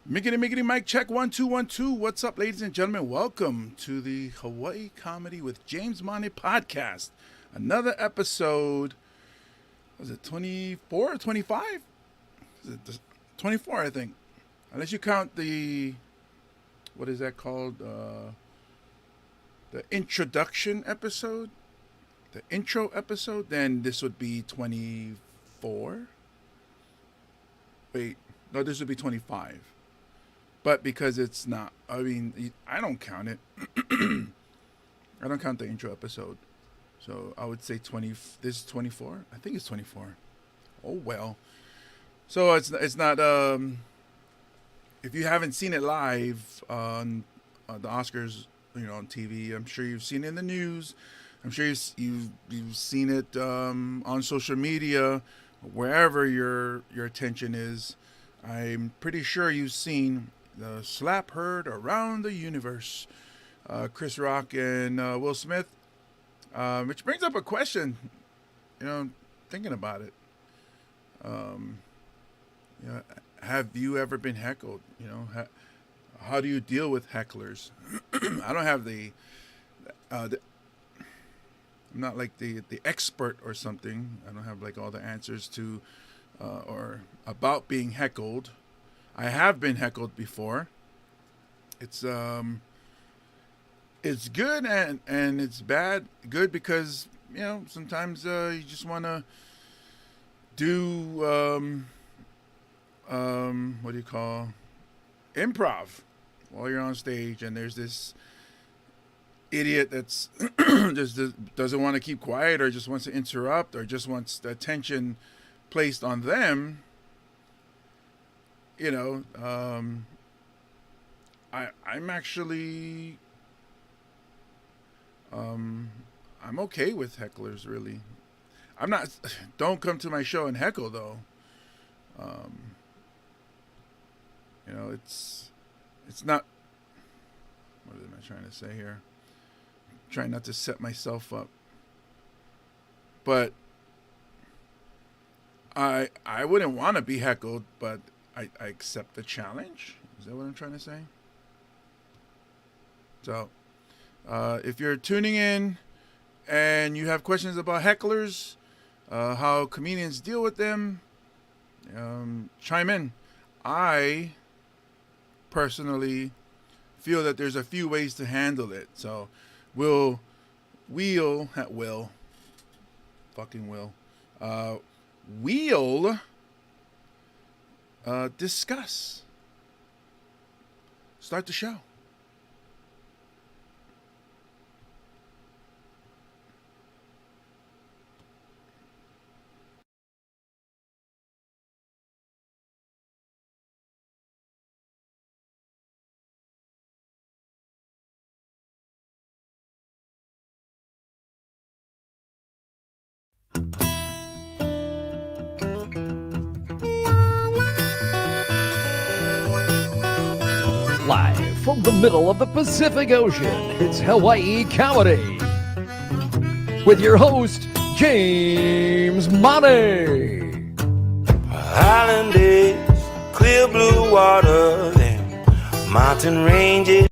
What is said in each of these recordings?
Miggity miggity mic check 1 2 1 2. What's up, ladies and gentlemen? Welcome to the Hawaii Comedy with James Money podcast. Another episode. Was it 24 or 25? Is it 24? I think, unless you count the what is that called? The introduction episode, the intro episode. Then this would be 24. Wait, no, this would be 25. But because it's not, I mean, I don't count it. I don't count the intro episode. So I would say 20, this is 24? I think it's 24. Oh, well. So it's not, if you haven't seen it live on the Oscars, on TV, I'm sure you've seen it in the news. I'm sure you've seen it on social media, wherever your attention is. I'm pretty sure you've seen the slap heard around the universe, Chris Rock and Will Smith, which brings up a question, thinking about it. Have you ever been heckled? How do you deal with hecklers? I don't have I'm not like the expert or something. I don't have like all the answers to or about being heckled. I have been heckled before. It's good and it's bad. Good because sometimes you just want to do what do you call improv while you're on stage, and there's this idiot that's just doesn't want to keep quiet, or just wants to interrupt, or just wants the attention placed on them. I'm actually I'm okay with hecklers, really. I'm not. Don't come to my show and heckle, though. It's not. What am I trying to say here? I'm trying not to set myself up, but I wouldn't want to be heckled, but I accept the challenge. Is that what I'm trying to say? So, if you're tuning in and you have questions about hecklers, how comedians deal with them, chime in. I personally feel that there's a few ways to handle it. So, we'll discuss. Start the show. Live from the middle of the Pacific Ocean, it's Hawaii Comedy with your host, James Money. Island days, clear blue water, and mountain ranges,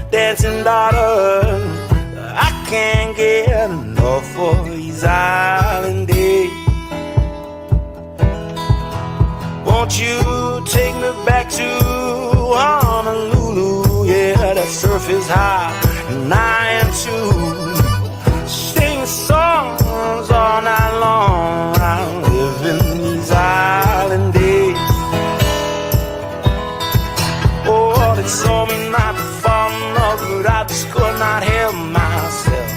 dancing daughters. I can't get enough of these island days. Won't you take me back to Honolulu? Yeah, that surf is high and I am too. Sing songs all night long. I live in these island days. Oh, they told me not to fall in love, but I just could not help myself.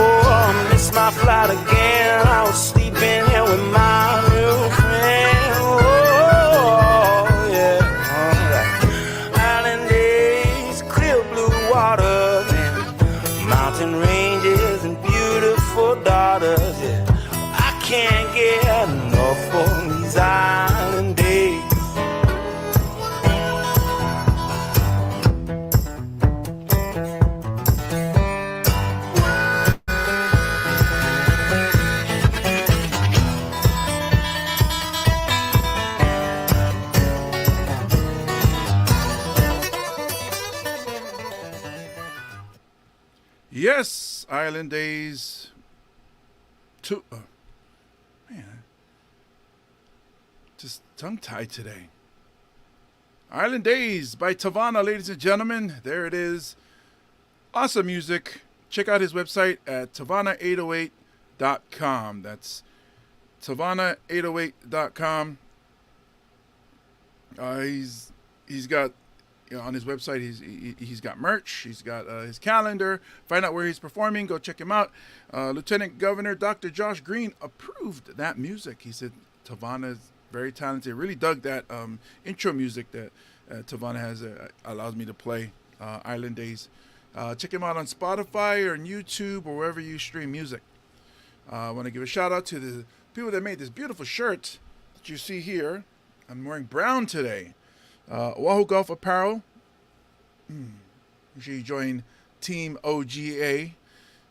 Oh, I missed my flight again. I was sleeping here with my new friend. Oh, yeah. Island days, clear blue water, and mountain ranges and beautiful daughters. Yeah, I can't get enough of these island days. Yes, Island Days. Man, just tongue-tied today. Island Days by Tavana, ladies and gentlemen. There it is. Awesome music. Check out his website at Tavana808.com. That's Tavana808.com. He's got, on his website, he's got merch. He's got his calendar. Find out where he's performing. Go check him out. Lieutenant Governor Dr. Josh Green approved that music. He said Tavana is very talented. Really dug that intro music that Tavana has. Allows me to play Island Days. Check him out on Spotify or on YouTube or wherever you stream music. I want to give a shout out to the people that made this beautiful shirt that you see here. I'm wearing brown today. Oahu Golf Apparel. Make sure you join Team OGA.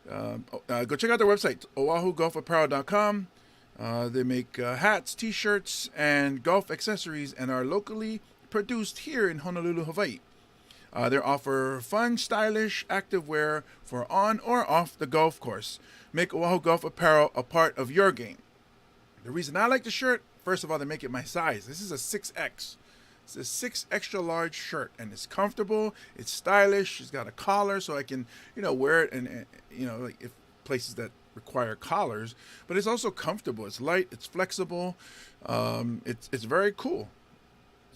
Go check out their website, oahugolfapparel.com. They make hats, t-shirts, and golf accessories and are locally produced here in Honolulu, Hawaii. They offer fun, stylish activewear for on or off the golf course. Make Oahu Golf Apparel a part of your game. The reason I like the shirt, first of all, they make it my size. This is a 6X. It's a 6 extra large shirt, and it's comfortable. It's stylish. It's got a collar, so I can, wear it, and like if places that require collars. But it's also comfortable. It's light. It's flexible. It's very cool.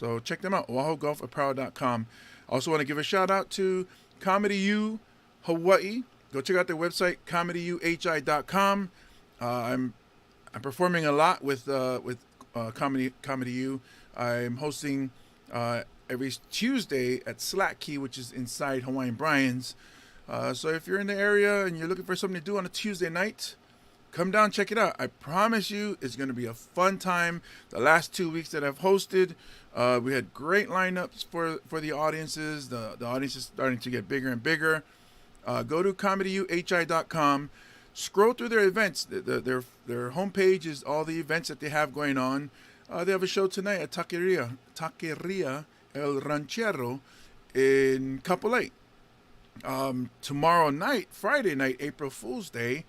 So check them out. OahuGolfApparel.com. Also want to give a shout out to Comedy U Hawaii. Go check out their website, ComedyUHI.com. I'm performing a lot with Comedy U. I'm hosting every Tuesday at Slack Key, which is inside Hawaiian Brian's. So if you're in the area and you're looking for something to do on a Tuesday night, come down, check it out. I promise you it's going to be a fun time. The last 2 weeks that I've hosted, we had great lineups for the audiences. The audience is starting to get bigger and bigger. Go to ComedyUHI.com. Scroll through their events. Their homepage is all the events that they have going on. They have a show tonight at Taqueria El Ranchero in Kapolei. Tomorrow night, Friday night, April Fool's Day.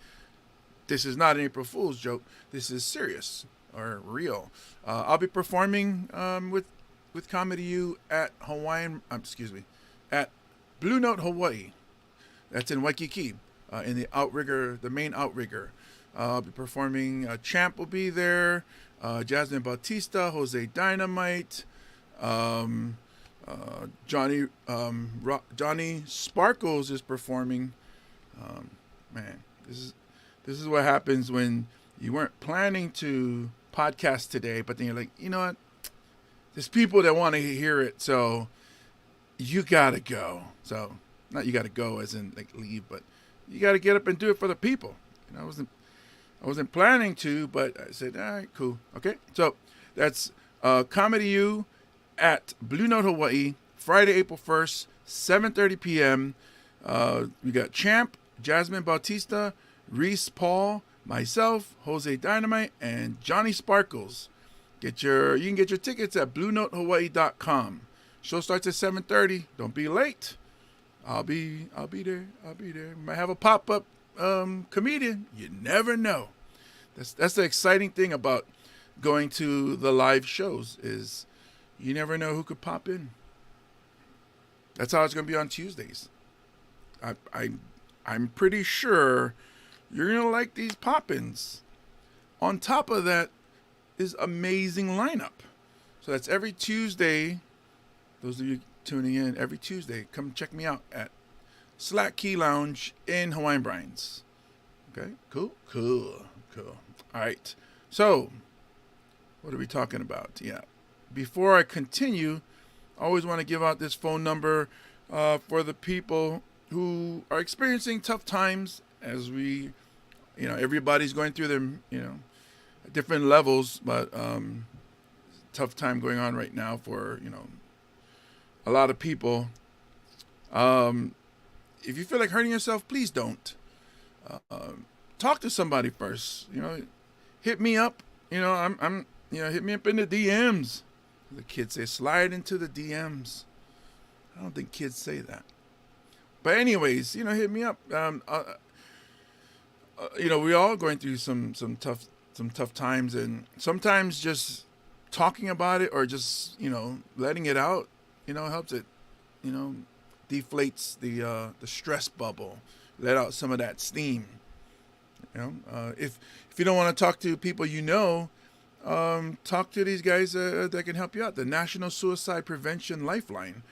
This is not an April Fool's joke. This is serious or real. I'll be performing with Comedy U at at Blue Note Hawaii. That's in Waikiki, in the outrigger, the main outrigger. I'll be performing. Champ will be there. Jasmine Bautista, Jose Dynamite, Johnny Sparkles is performing. Man, this is what happens when you weren't planning to podcast today, but then you're like, you know what? There's people that want to hear it, so you gotta go. So not you gotta go as in like leave, but you gotta get up and do it for the people. I wasn't planning to, but I said, all right, cool. Okay, so that's Comedy U at Blue Note Hawaii, Friday, April 1st, 7:30 p.m. We got Champ, Jasmine Bautista, Reese Paul, myself, Jose Dynamite, and Johnny Sparkles. You can get your tickets at BlueNoteHawaii.com. Show starts at 7:30. Don't be late. I'll be there. Might have a pop-up comedian. You never know. That's the exciting thing about going to the live shows is you never know who could pop in. That's how it's going to be on Tuesdays. I'm pretty sure you're going to like these pop-ins. On top of that is amazing lineup. So that's every Tuesday. Those of you tuning in every Tuesday, come check me out at Slack Key Lounge in Hawaiian Brian's. Okay, cool. All right, so what are we talking about? Yeah, before I continue, I always want to give out this phone number for the people who are experiencing tough times as we, everybody's going through their, different levels, but tough time going on right now for, a lot of people. If you feel like hurting yourself, please don't. Talk to somebody first. Hit me up. I'm hit me up in the DMs. The kids say slide into the DMs. I don't think kids say that. But anyways, hit me up. We all going through some tough times, and sometimes just talking about it or just letting it out, helps it, deflates the stress bubble, let out some of that steam. If you don't want to talk to people talk to these guys that can help you out. The National Suicide Prevention Lifeline.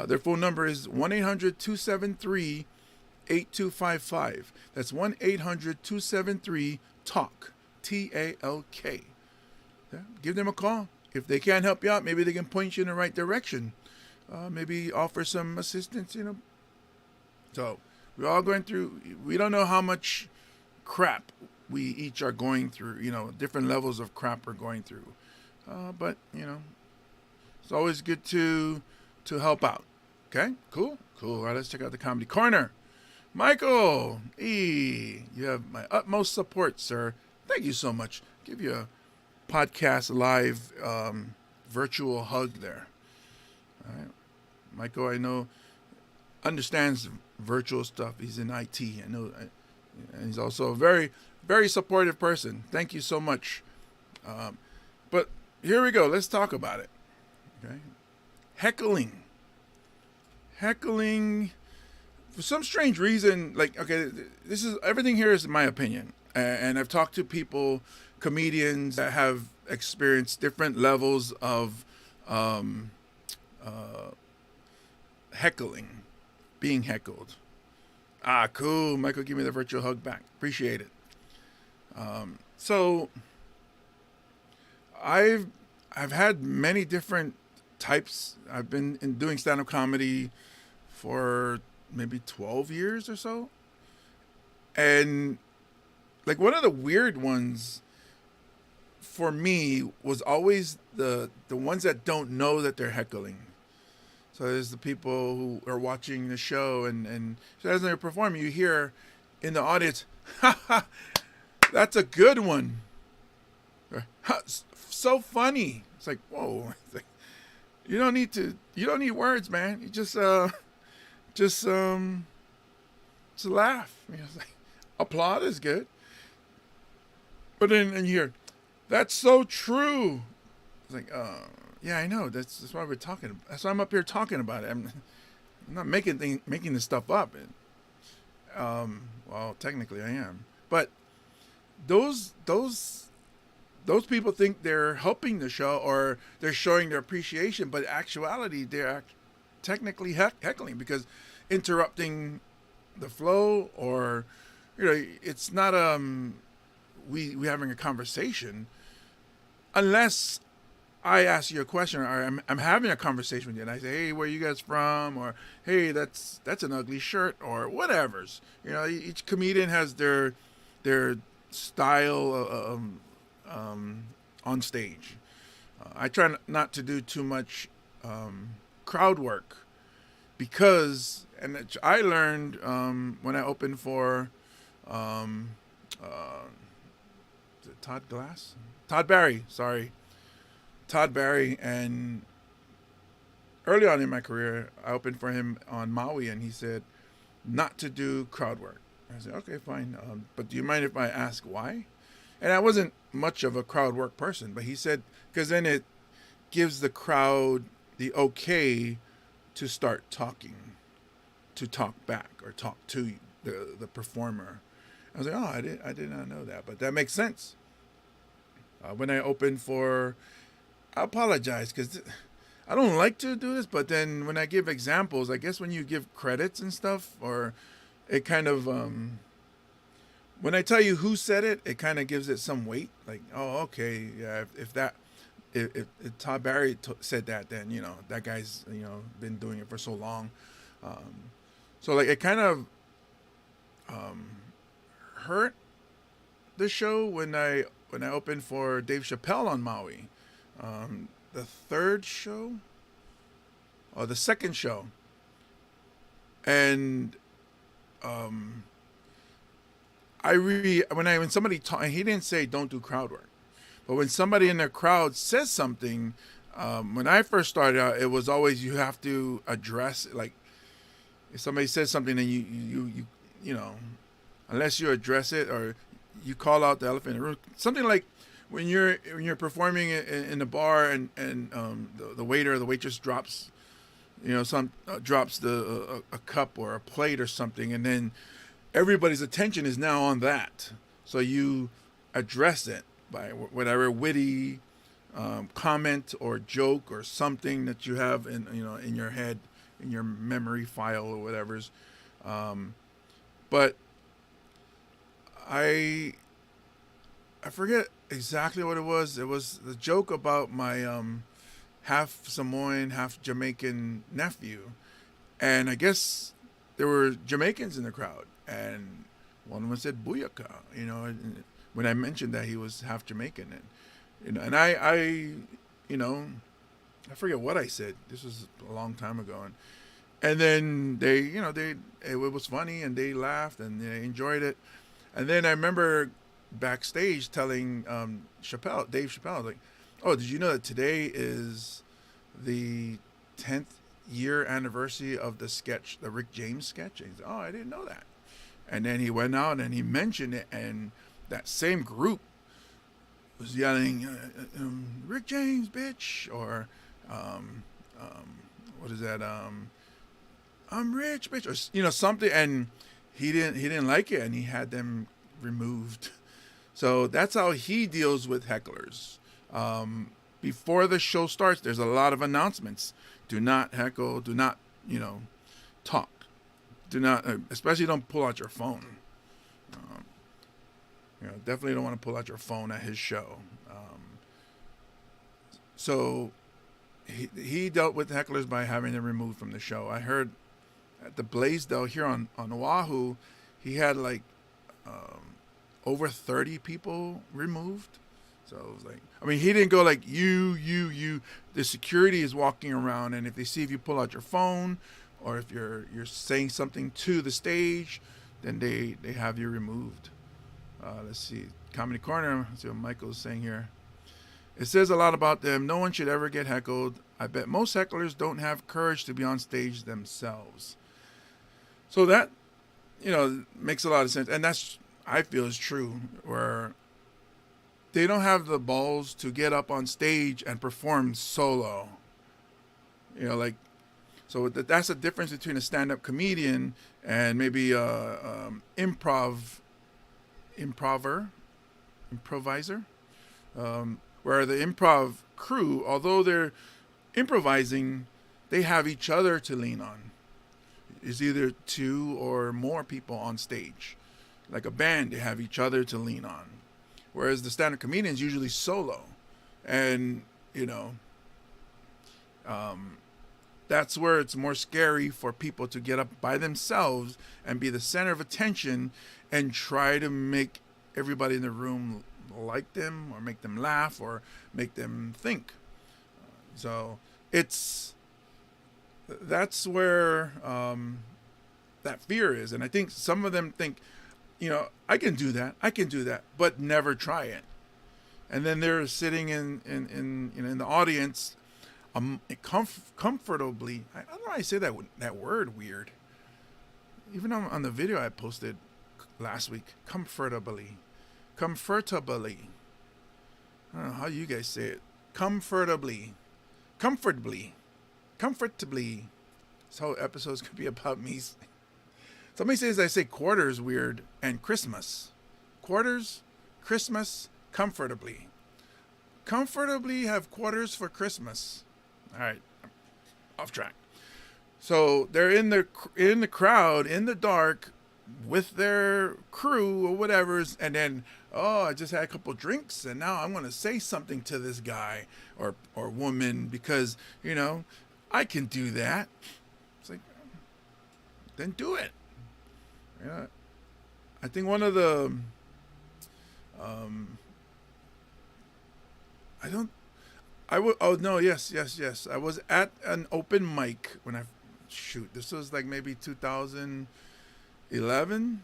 Their phone number is 1-800-273-8255. That's 1-800-273-TALK, TALK. Yeah, give them a call. If they can't help you out, maybe they can point you in the right direction. Maybe offer some assistance, So we're all going through, we don't know how much crap we each are going through, different levels of crap we're going through. But, it's always good to help out. Okay, cool. All right, let's check out the Comedy Corner. Michael E., you have my utmost support, sir. Thank you so much. Give you a podcast live virtual hug there. All right. Michael, I know, understands virtual stuff. He's in IT. I know, and he's also a very, very supportive person. Thank you so much. But here we go. Let's talk about it. Okay. Heckling. For some strange reason, this is, everything here is my opinion. And I've talked to people, comedians that have experienced different levels of heckling, being heckled. Cool. Michael, give me the virtual hug back. Appreciate it. So I've had many different types. I've been doing stand-up comedy for maybe 12 years or so. And one of the weird ones for me was always the ones that don't know that they're heckling. So there's the people who are watching the show, and so as they're performing, you hear in the audience, "Ha ha, that's a good one." Or, so funny. It's like, whoa. It's like, you don't need words, man. You just laugh. It's like, applaud is good. But then and you hear, "That's so true." It's like, yeah, I know. That's why we're talking. That's why I'm up here talking about it. I'm not making this stuff up. Well, technically I am. But those people think they're helping the show or they're showing their appreciation, but in actuality they're technically heckling because interrupting the flow, or it's not we having a conversation unless I ask you a question, or I'm having a conversation with you, and I say, "Hey, where are you guys from?" Or, "Hey, that's an ugly shirt," or whatever's. Each comedian has their style on stage. I try not to do too much crowd work because, and I learned when I opened for is it Todd Barry, and early on in my career, I opened for him on Maui, and he said not to do crowd work. I said, okay, fine, but do you mind if I ask why? And I wasn't much of a crowd work person, but he said, because then it gives the crowd the okay to start talking, to talk back or talk to the performer. I was like, oh, I did not know that, but that makes sense. When I opened for, I apologize because I don't like to do this, but then when I give examples, I guess when you give credits and stuff, or it kind of, when I tell you who said it, it kind of gives it some weight. Like, oh, okay, yeah, if Todd Barry said that, then, that guy's, been doing it for so long. So it kind of hurt the show when I opened for Dave Chappelle on Maui. The second show. And when somebody he didn't say don't do crowd work, but when somebody in the crowd says something, when I first started out, it was always you have to address, if somebody says something and you know, unless you address it or you call out the elephant in the room, something like when you're performing in the bar and the waiter or the waitress drops, you know, drops a cup or a plate or something, and then everybody's attention is now on that. So you address it by whatever witty comment or joke or something that you have in your head, in your memory file or whatever's. But I forget exactly what it was. It was the joke about my half Samoan, half Jamaican nephew, and I guess there were Jamaicans in the crowd, and one of them said "booyaka," you know, when I mentioned that he was half Jamaican, and I you know, I forget what I said. This was a long time ago, and then it was funny and they laughed and they enjoyed it, and then I remember backstage telling Dave Chappelle, like, oh, did you know that today is the 10th year anniversary of the sketch, the Rick James sketch? And he said, oh, I didn't know that. And then he went out and he mentioned it, and that same group was yelling, Rick James, bitch, or what is that? I'm rich, bitch, or something. And he didn't like it, and he had them removed. So that's how he deals with hecklers. Before the show starts, there's a lot of announcements. Do not heckle. Do not, talk. Do not, especially don't pull out your phone. Definitely don't want to pull out your phone at his show. So he dealt with hecklers by having them removed from the show. I heard at the Blaisdell here on Oahu, he had like over 30 people removed. So it was like, I mean, he didn't go like you. The security is walking around, and if they see if you pull out your phone or if you're saying something to the stage, then they have you removed. Let's see, Comedy Corner. Let's see what Michael's saying here. It says a lot about them. No one should ever get heckled. I bet most hecklers don't have courage to be on stage themselves. So that, makes a lot of sense, and that's, I feel, is true, where they don't have the balls to get up on stage and perform solo. So that's the difference between a stand-up comedian and maybe a improviser, where the improv crew, although they're improvising, they have each other to lean on. It's either two or more people on stage. Like a band, they have each other to lean on. Whereas the stand-up comedian is usually solo. And, that's where it's more scary for people to get up by themselves and be the center of attention and try to make everybody in the room like them or make them laugh or make them think. So that's where that fear is. And I think some of them think, I can do that, but never try it. And then they're sitting in the audience, comfortably. I don't know how I say that word weird. Even on the video I posted last week, comfortably. I don't know how you guys say it. Comfortably. This whole episode's gonna be about me. Somebody says I say quarters weird and Christmas. Quarters, Christmas, comfortably. Comfortably have quarters for Christmas. All right, off track. So they're in the crowd in the dark with their crew or whatever's, and then, I just had a couple drinks and now I'm gonna say something to this guy or woman because I can do that. It's like, then do it. Yeah, I think one of the yes. I was at an open mic when this was like maybe 2011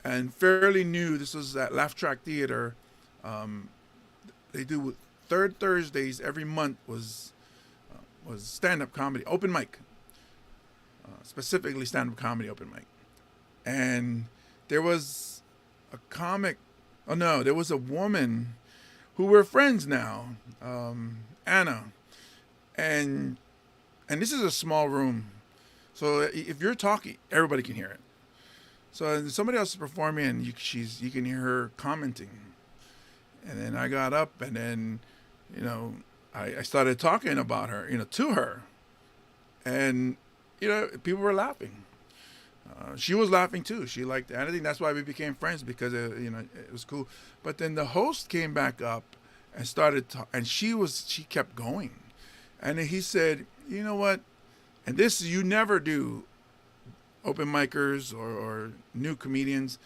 and fairly new. This was at Laugh Track Theater. They do third Thursdays every month was stand-up comedy, open mic. specifically stand-up comedy open mic. And there was a comic, oh no, there was a woman who we're friends now, Anna. And this is a small room. So if you're talking, everybody can hear it. So somebody else is performing, and you can hear her commenting. And then I got up, and then, I started talking about her, to her. And, people were laughing. She was laughing too. She liked it. And I think that's why we became friends, because, it was cool. But then the host came back up and started, and she kept going. And then he said, you know what? And this you never do, open micers or new comedians.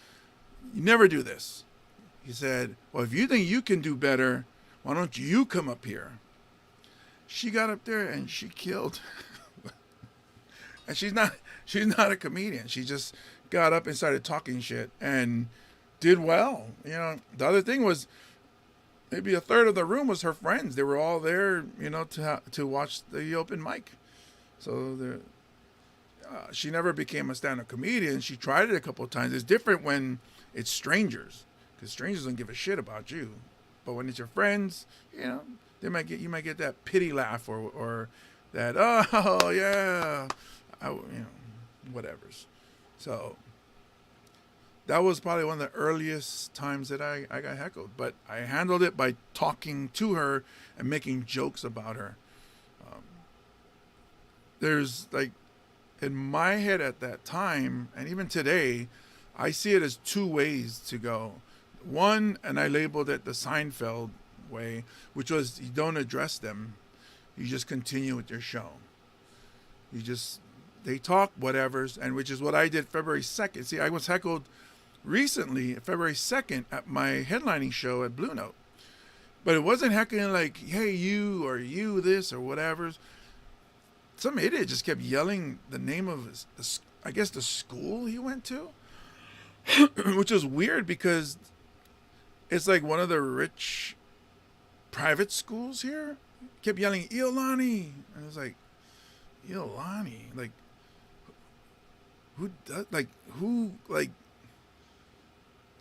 You never do this. He said, well, if you think you can do better, why don't you come up here? She got up there and she killed. And she's not a comedian. She just got up and started talking shit and did well. The other thing was, maybe a third of the room was her friends. They were all there, to watch the open mic. So she never became a stand-up comedian. She tried it a couple of times. It's different when it's strangers, because strangers don't give a shit about you. But when it's your friends, you might get that pity laugh or that, oh yeah, whatever's. So that was probably one of the earliest times that I got heckled. But I handled it by talking to her and making jokes about her. There's in my head at that time, and even today, I see it as two ways to go. One, and I labeled it the Seinfeld way, which was you don't address them. You just continue with your show. They talk whatever's, and which is what I did February 2nd. See, I was heckled recently, February 2nd, at my headlining show at Blue Note. But it wasn't heckling like, hey, you, or you this, or whatever. Some idiot just kept yelling the name of the school he went to. Which was weird, because it's like one of the rich private schools here. Kept yelling, Iolani. And I was like, Iolani? Who does,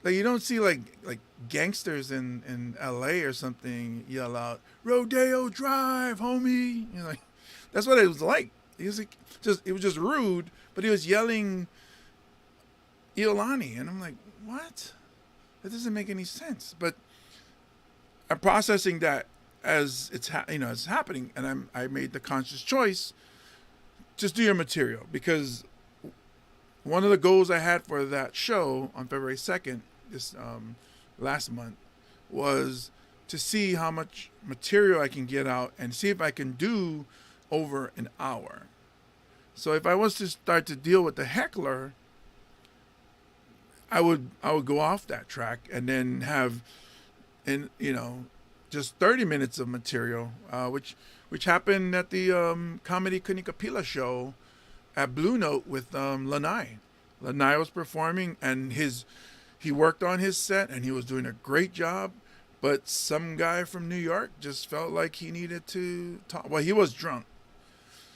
you don't see like gangsters in LA or something yell out, Rodeo Drive, homie. That's what it was like. It was just rude, but he was yelling Iolani, and I'm like, what? That doesn't make any sense. But I'm processing that as it's it's happening, and I made the conscious choice, just do your material, because one of the goals I had for that show on February 2nd, this last month, was to see how much material I can get out and see if I can do over an hour. So if I was to start to deal with the heckler, I would go off that track and then have, just 30 minutes of material, which happened at the Comedy Kunikapila show at Blue Note with Lanai. Lanai was performing, and he worked on his set, and he was doing a great job. But some guy from New York just felt like he needed to talk. Well, he was drunk.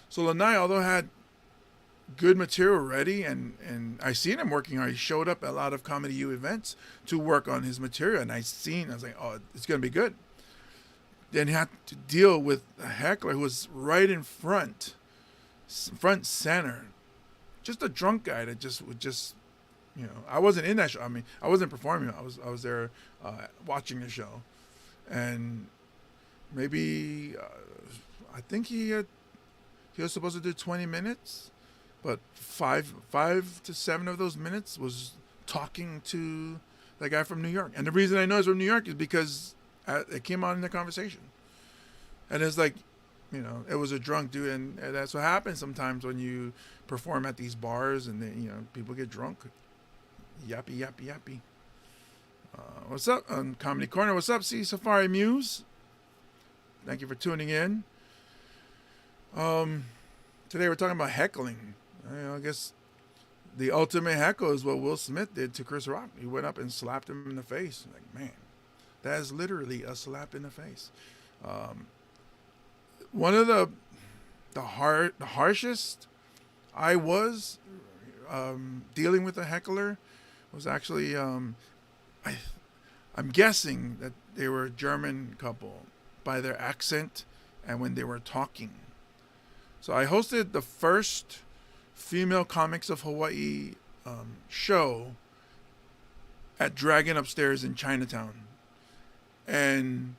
So Lanai, although had good material ready, and I seen him working hard. He showed up at a lot of Comedy U events to work on his material, and I was like, oh, it's going to be good. Then he had to deal with a heckler who was right in front center. Just a drunk guy that would just, I wasn't in that show. I mean, I wasn't performing. I was there watching the show. And maybe, I think he was supposed to do 20 minutes. But 5 to 7 of those minutes was talking to that guy from New York. And the reason I know he's from New York is because it came out in the conversation. And it's like, it was a drunk dude. And that's what happens sometimes when you perform at these bars and then, people get drunk. Yappy, yappy, yappy. What's up on Comedy Corner? What's up, C Safari Muse? Thank you for tuning in. Today we're talking about heckling. I guess the ultimate heckle is what Will Smith did to Chris Rock. He went up and slapped him in the face. Like, man, that is literally a slap in the face. One of the harshest I was dealing with a heckler was actually I'm guessing that they were a German couple by their accent and when they were talking. So I hosted the first female comics of Hawaii show at Dragon Upstairs in Chinatown, and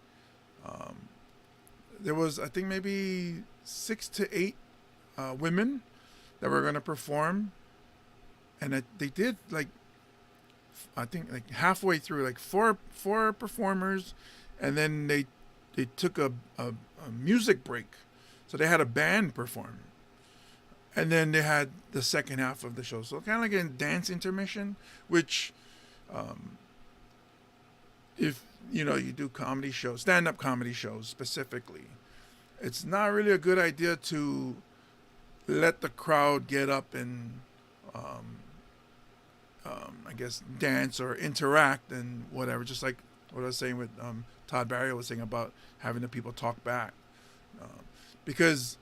there was, I think, maybe 6 to 8 women that were going to perform, and they did like, I think, like halfway through, like four performers, and then they took a music break, so they had a band perform, and then they had the second half of the show, so kind of like a dance intermission, which if you do comedy shows, stand-up comedy shows specifically, it's not really a good idea to let the crowd get up and I guess dance or interact and whatever, just like what I was saying with Todd Barry was saying about having the people talk back, because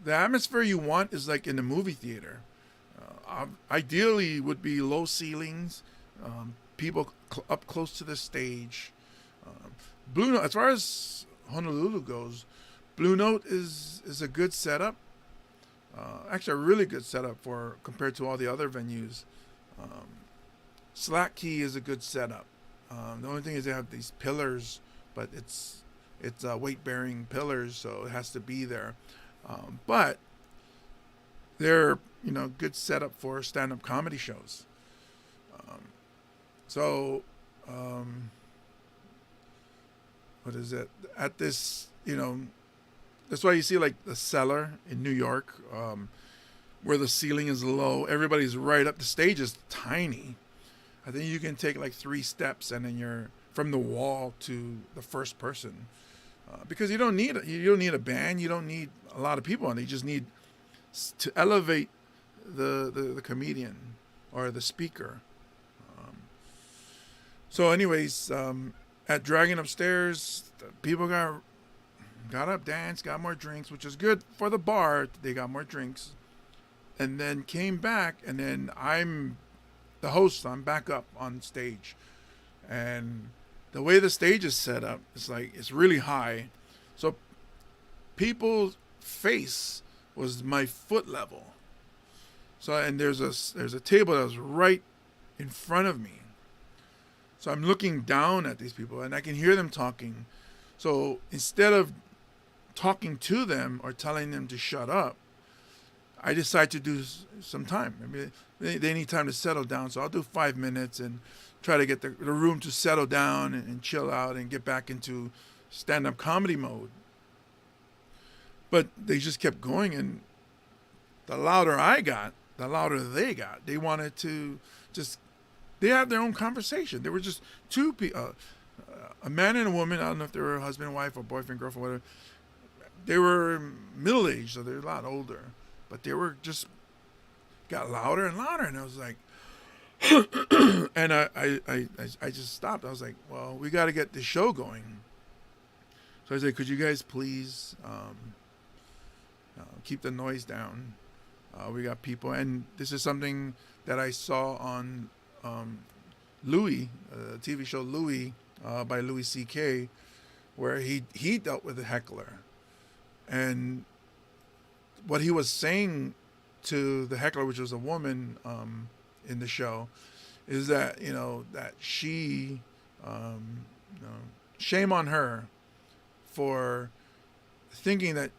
the atmosphere you want is like in the movie theater. Ideally would be low ceilings, people up close to the stage. Blue Note, as far as Honolulu goes, Blue Note is a good setup. Actually, a really good setup for compared to all the other venues. Slack Key is a good setup. The only thing is they have these pillars, but it's weight-bearing pillars, so it has to be there. But they're good setup for stand-up comedy shows. So what is it at this? That's why you see like the Cellar in New York, where the ceiling is low. Everybody's right up. The stage is tiny. I think you can take like 3 steps and then you're from the wall to the first person, because you don't need a band. You don't need a lot of people on it. You just need to elevate the comedian or the speaker. So, anyways, at Dragon Upstairs, people got up, danced, got more drinks, which is good for the bar. They got more drinks, and then came back, and then I'm the host. I'm back up on stage, and the way the stage is set up, it's really high, so people's face was my foot level. So, and there's a table that was right in front of me. So I'm looking down at these people, and I can hear them talking. So instead of talking to them or telling them to shut up, I decide to do some time. Maybe they need time to settle down, so I'll do 5 minutes and try to get the room to settle down and chill out and get back into stand-up comedy mode. But they just kept going, and the louder I got, the louder they got. They wanted to they had their own conversation. They were just two people, a man and a woman. I don't know if they were husband and wife or boyfriend, girlfriend, whatever. They were middle-aged, so they're a lot older. But they were just got louder and louder, and I was like, and I just stopped. I was like, well, we got to get this show going. So I said, could you guys please keep the noise down? We got people, and this is something that I saw on Louis, TV show Louis by Louis C.K., where he dealt with a heckler, and what he was saying to the heckler, which was a woman in the show, is that that she shame on her for thinking that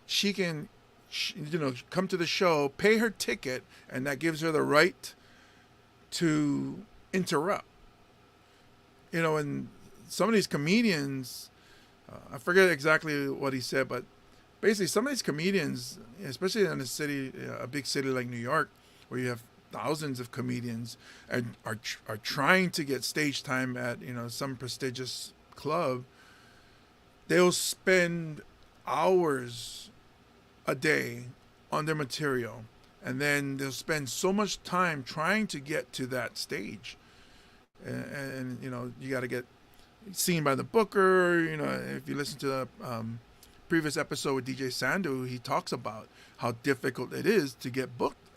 she can come to the show, pay her ticket, and that gives her the right to interrupt. And some of these comedians, I forget exactly what he said, but basically some of these comedians, especially in a big city like New York, where you have thousands of comedians and are trying to get stage time at some prestigious club, they'll spend hours a day on their material, and then they'll spend so much time trying to get to that stage, and you got to get seen by the booker. If you listen to the previous episode with DJ Sandu, he talks about how difficult it is to get booked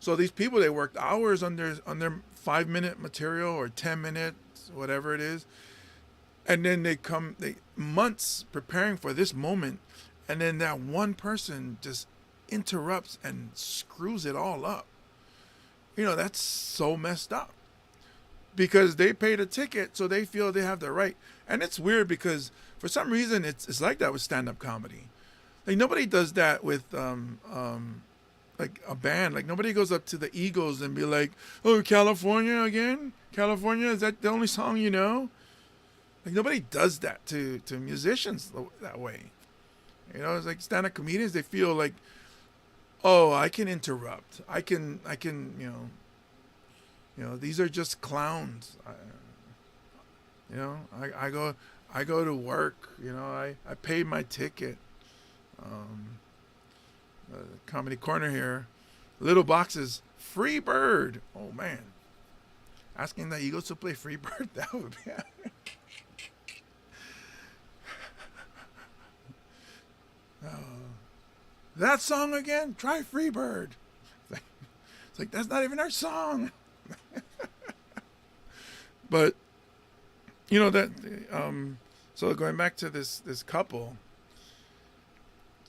So these people, they worked hours on their 5 minute material or 10 minutes, whatever it is, and then they months preparing for this moment, and then that one person just interrupts and screws it all up. That's so messed up, because they paid a ticket, so they feel they have the right. And it's weird because for some reason it's like that with stand-up comedy. Like, nobody does that with like a band. Like, nobody goes up to the Eagles and be like, "Oh, California again? California, is that the only song you know?" Like, nobody does that to musicians that way. It's like stand-up comedians, they feel like, "Oh, I can interrupt. I can these are just clowns. I go to work. I paid my ticket." Comedy Corner here, little boxes, free bird. Oh man, asking the Eagles to play free bird, that would be. That song again? Try free bird. It's like that's not even our song. But that. So going back to this couple.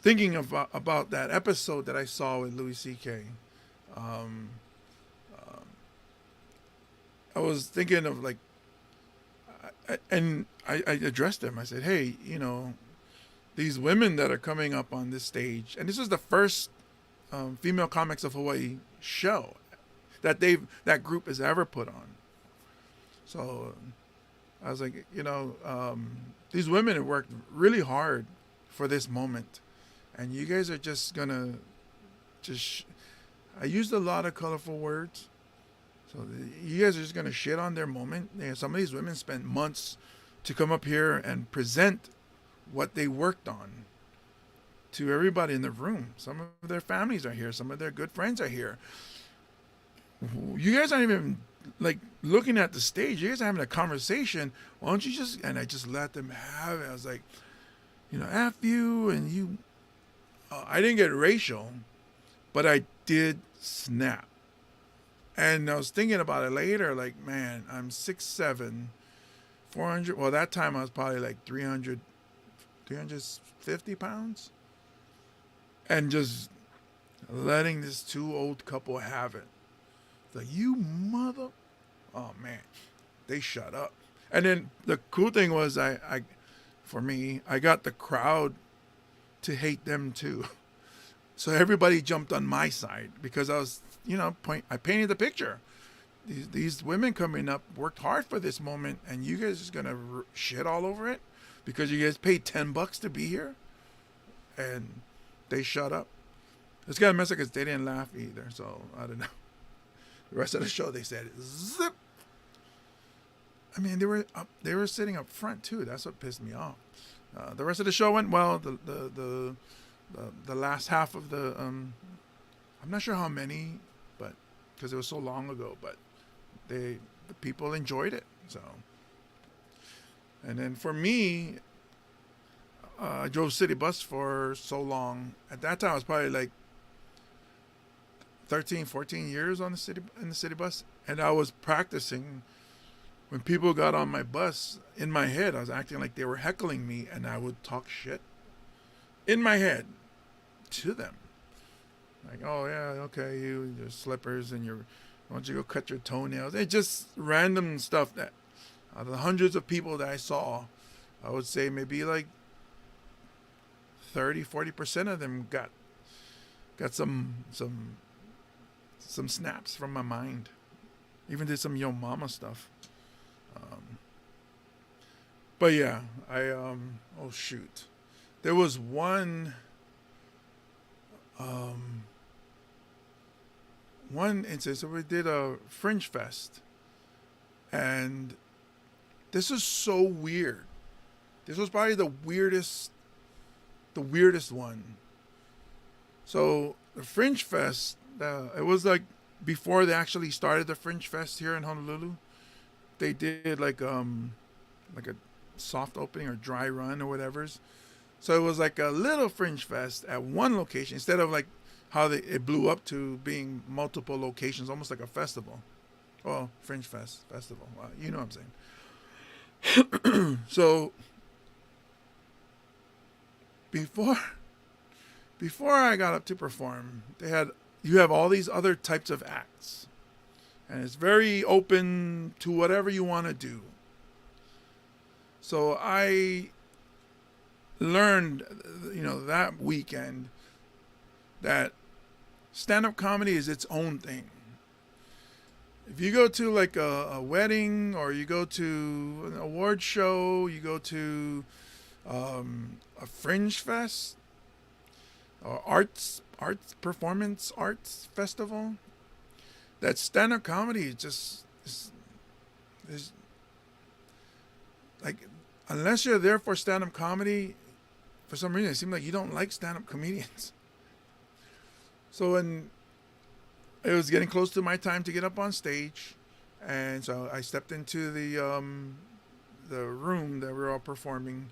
Thinking about that episode that I saw with Louis C.K., I was thinking of like, I addressed them. I said, "Hey, these women that are coming up on this stage, and this is the first female comics of Hawaii show that that group has ever put on." So I was like, these women have worked really hard for this moment. And you guys are just gonna I used a lot of colorful words. So you guys are just gonna shit on their moment. Some of these women spent months to come up here and present what they worked on to everybody in the room. Some of their families are here. Some of their good friends are here. You guys aren't even like looking at the stage. You guys are having a conversation. Why don't you just? And I just let them have it. I was like, F you and you. I didn't get racial, but I did snap. And I was thinking about it later, like, man, I'm 6'7", 400. Well, that time I was probably like 350 pounds. And just letting this two old couple have it. Like, you mother. Oh, man. They shut up. And then the cool thing was, for me, I got the crowd to hate them too. So everybody jumped on my side because I was, I painted the picture. These women coming up worked hard for this moment, and you guys just gonna shit all over it because you guys paid $10 to be here, and they shut up. It's kind of messy because they didn't laugh either. So I don't know. The rest of the show, they said zip. I mean, they were sitting up front too. That's what pissed me off. The rest of the show went well. The last half of the I'm not sure how many, but because it was so long ago, but the people enjoyed it. So, and then for me, I drove city bus for so long. At that time, I was probably like 13, 14 years in the city bus, and I was practicing. When people got on my bus, in my head, I was acting like they were heckling me, and I would talk shit in my head to them. Like, "Oh, yeah, okay, your slippers, and why don't you go cut your toenails?" It's just random stuff that, out of the hundreds of people that I saw, I would say maybe like 30-40% of them got some snaps from my mind. Even did some Yo Mama stuff. But yeah, oh shoot. There was one instance. So we did a Fringe Fest, and this is so weird. This was probably the weirdest one. So the Fringe Fest, it was like before they actually started the Fringe Fest here in Honolulu. They did like a soft opening or dry run or whatever's. So it was like a little Fringe Fest at one location instead of like how it blew up to being multiple locations, almost like a festival. Well, Fringe Festival. You know what I'm saying. So before I got up to perform, you have all these other types of acts, and it's very open to whatever you want to do. So I learned, that weekend that stand-up comedy is its own thing. If you go to like a wedding, or you go to an award show, you go to a fringe fest, or arts performance arts festival, that stand-up comedy is like, unless you're there for stand-up comedy, for some reason it seems like you don't like stand-up comedians. So when it was getting close to my time to get up on stage, and so I stepped into the room that we were all performing,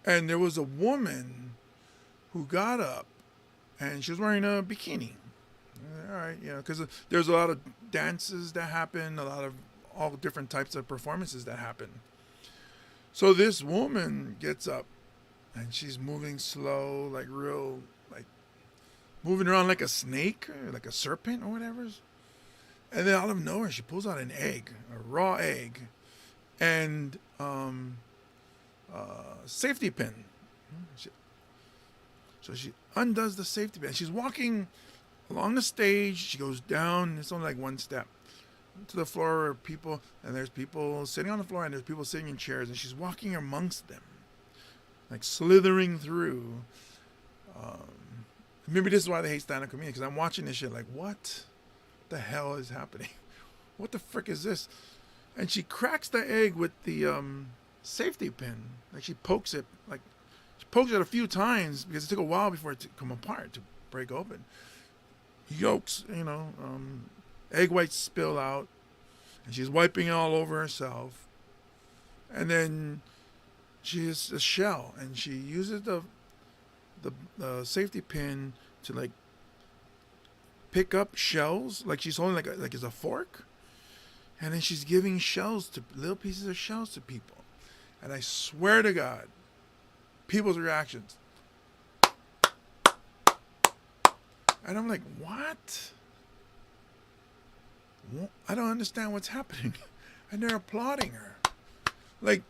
and there was a woman who got up, and she was wearing a bikini. All right, because there's a lot of dances that happen, a lot of all different types of performances that happen. So this woman gets up, and she's moving slow, like real, like moving around like a snake, or like a serpent or whatever. And then out of nowhere, she pulls out an egg, a raw egg, and safety pin. So she undoes the safety pin. She's walking along the stage. She goes down. It's only like one step to the floor where people, and there's people sitting on the floor, and there's people sitting in chairs, and she's walking amongst them, like slithering through. Maybe this is why they hate stand-up comedians, because I'm watching this shit like, what the hell is happening? What the frick is this? And she cracks the egg with the safety pin. Like, she pokes it a few times, because it took a while before it to come apart, to break open. Yolks, egg whites spill out, and she's wiping it all over herself. And then she has a shell, and she uses the safety pin to like pick up shells, like she's holding like it's a fork, and then she's giving little pieces of shells to people. And I swear to God, people's reactions. And I'm like, what? I don't understand what's happening. And they're applauding her. Like,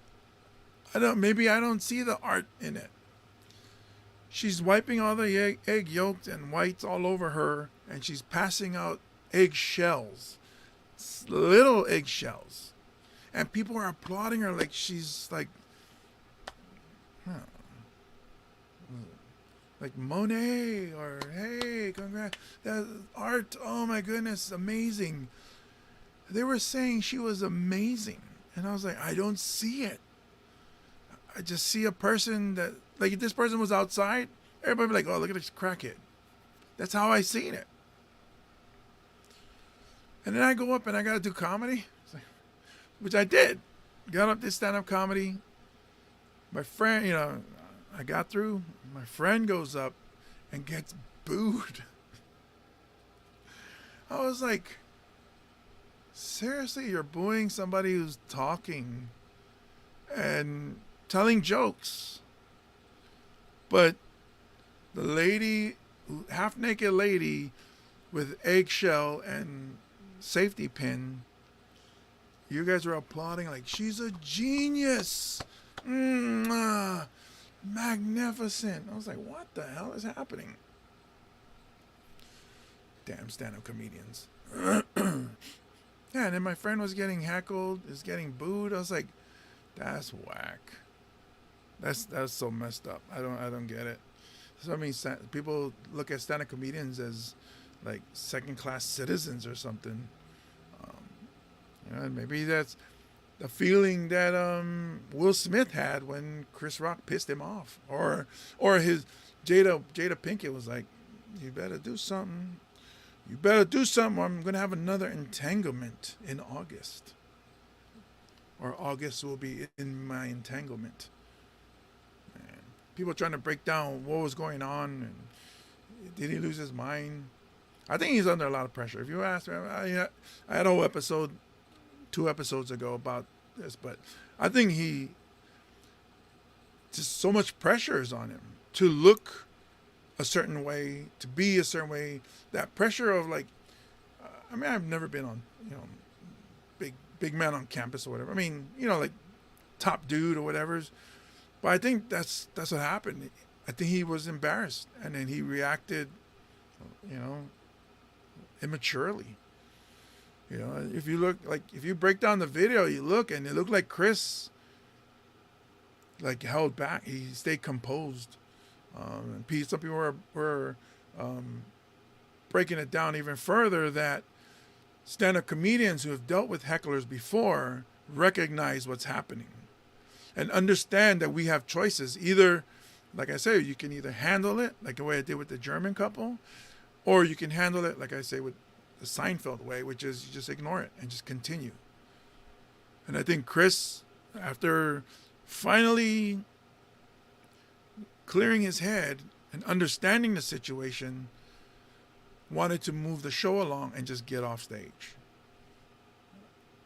maybe I don't see the art in it. She's wiping all the egg yolks and whites all over her, and she's passing out egg shells, little egg shells. And people are applauding her like she's like Monet, or hey, congrats, that art, oh my goodness, amazing. They were saying she was amazing, and I was like, I don't see it. I just see a person that, like, if this person was outside, everybody would be like, oh, look at this crackhead. That's how I seen it. And then I go up and I got to do comedy, which I did. Got up to stand-up comedy. My friend, I got through. My friend goes up and gets booed. I was like, seriously, you're booing somebody who's talking and telling jokes? But the lady, half-naked lady with eggshell and safety pin, you guys were applauding like she's a genius. Magnificent. I was like, what the hell is happening? Damn stand-up comedians. Yeah, and then my friend was getting heckled, is getting booed. I was like, that's whack. That's so messed up. I don't get it. So I mean, people look at stand-up comedians as like second-class citizens or something. And maybe that's the feeling that Will Smith had when Chris Rock pissed him off, or his Jada Pinkett was like, you better do something. You better do something, or I'm going to have another entanglement in August. Or August will be in my entanglement. And people trying to break down what was going on. And did he lose his mind? I think he's under a lot of pressure. If you ask me, I had a whole episode, 2 episodes ago about this, but I think just so much pressure is on him to look a certain way, to be a certain way. That pressure of like, I mean, I've never been on, big man on campus or whatever. I mean, like top dude or whatever. But I think that's what happened. I think he was embarrassed, and then he reacted, immaturely. If you look, like, if you break down the video, you look, and it looked like Chris, like, held back. He stayed composed. And some people were breaking it down even further, that stand-up comedians who have dealt with hecklers before recognize what's happening and understand that we have choices. Either, like I say, you can either handle it like the way I did with the German couple, or you can handle it, like I say, with the Seinfeld way, which is you just ignore it and just continue. And I think Chris, after finally clearing his head and understanding the situation, wanted to move the show along and just get off stage.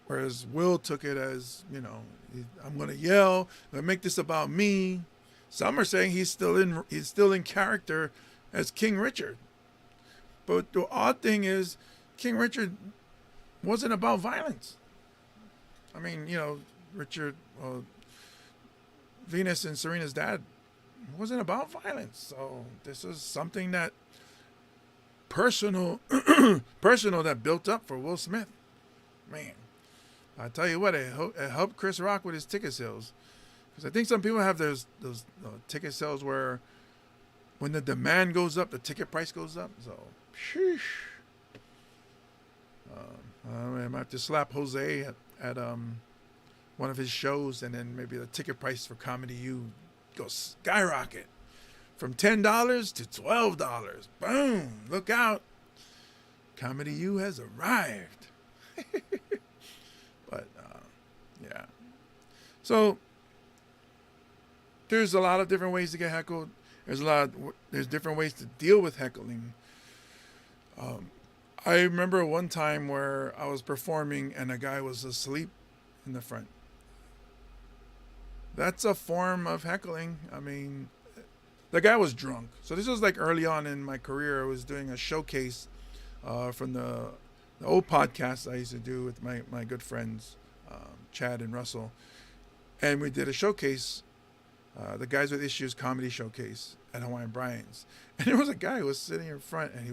Whereas Will took it as, I'm going to yell, I'm going to make this about me. Some are saying he's still in character as King Richard. But the odd thing is, King Richard wasn't about violence. I mean, Richard, Venus and Serena's dad, wasn't about violence. So this is something that personal that built up for Will Smith. Man, I tell you what, it helped Chris Rock with his ticket sales. Because I think some people have those ticket sales where when the demand goes up, the ticket price goes up. So, sheesh. I might have to slap Jose at one of his shows, and then maybe the ticket price for Comedy U goes skyrocket from $10 to $12. Boom! Look out! Comedy U has arrived. But yeah. So there's a lot of different ways to get heckled. There's different ways to deal with heckling. I remember one time where I was performing and a guy was asleep in the front. That's a form of heckling. I mean, the guy was drunk. So this was like early on in my career. I was doing a showcase from the old podcast I used to do with my good friends, Chad and Russell. And we did a showcase, the Guys with Issues comedy showcase at Hawaiian Brian's. And there was a guy who was sitting in front, and he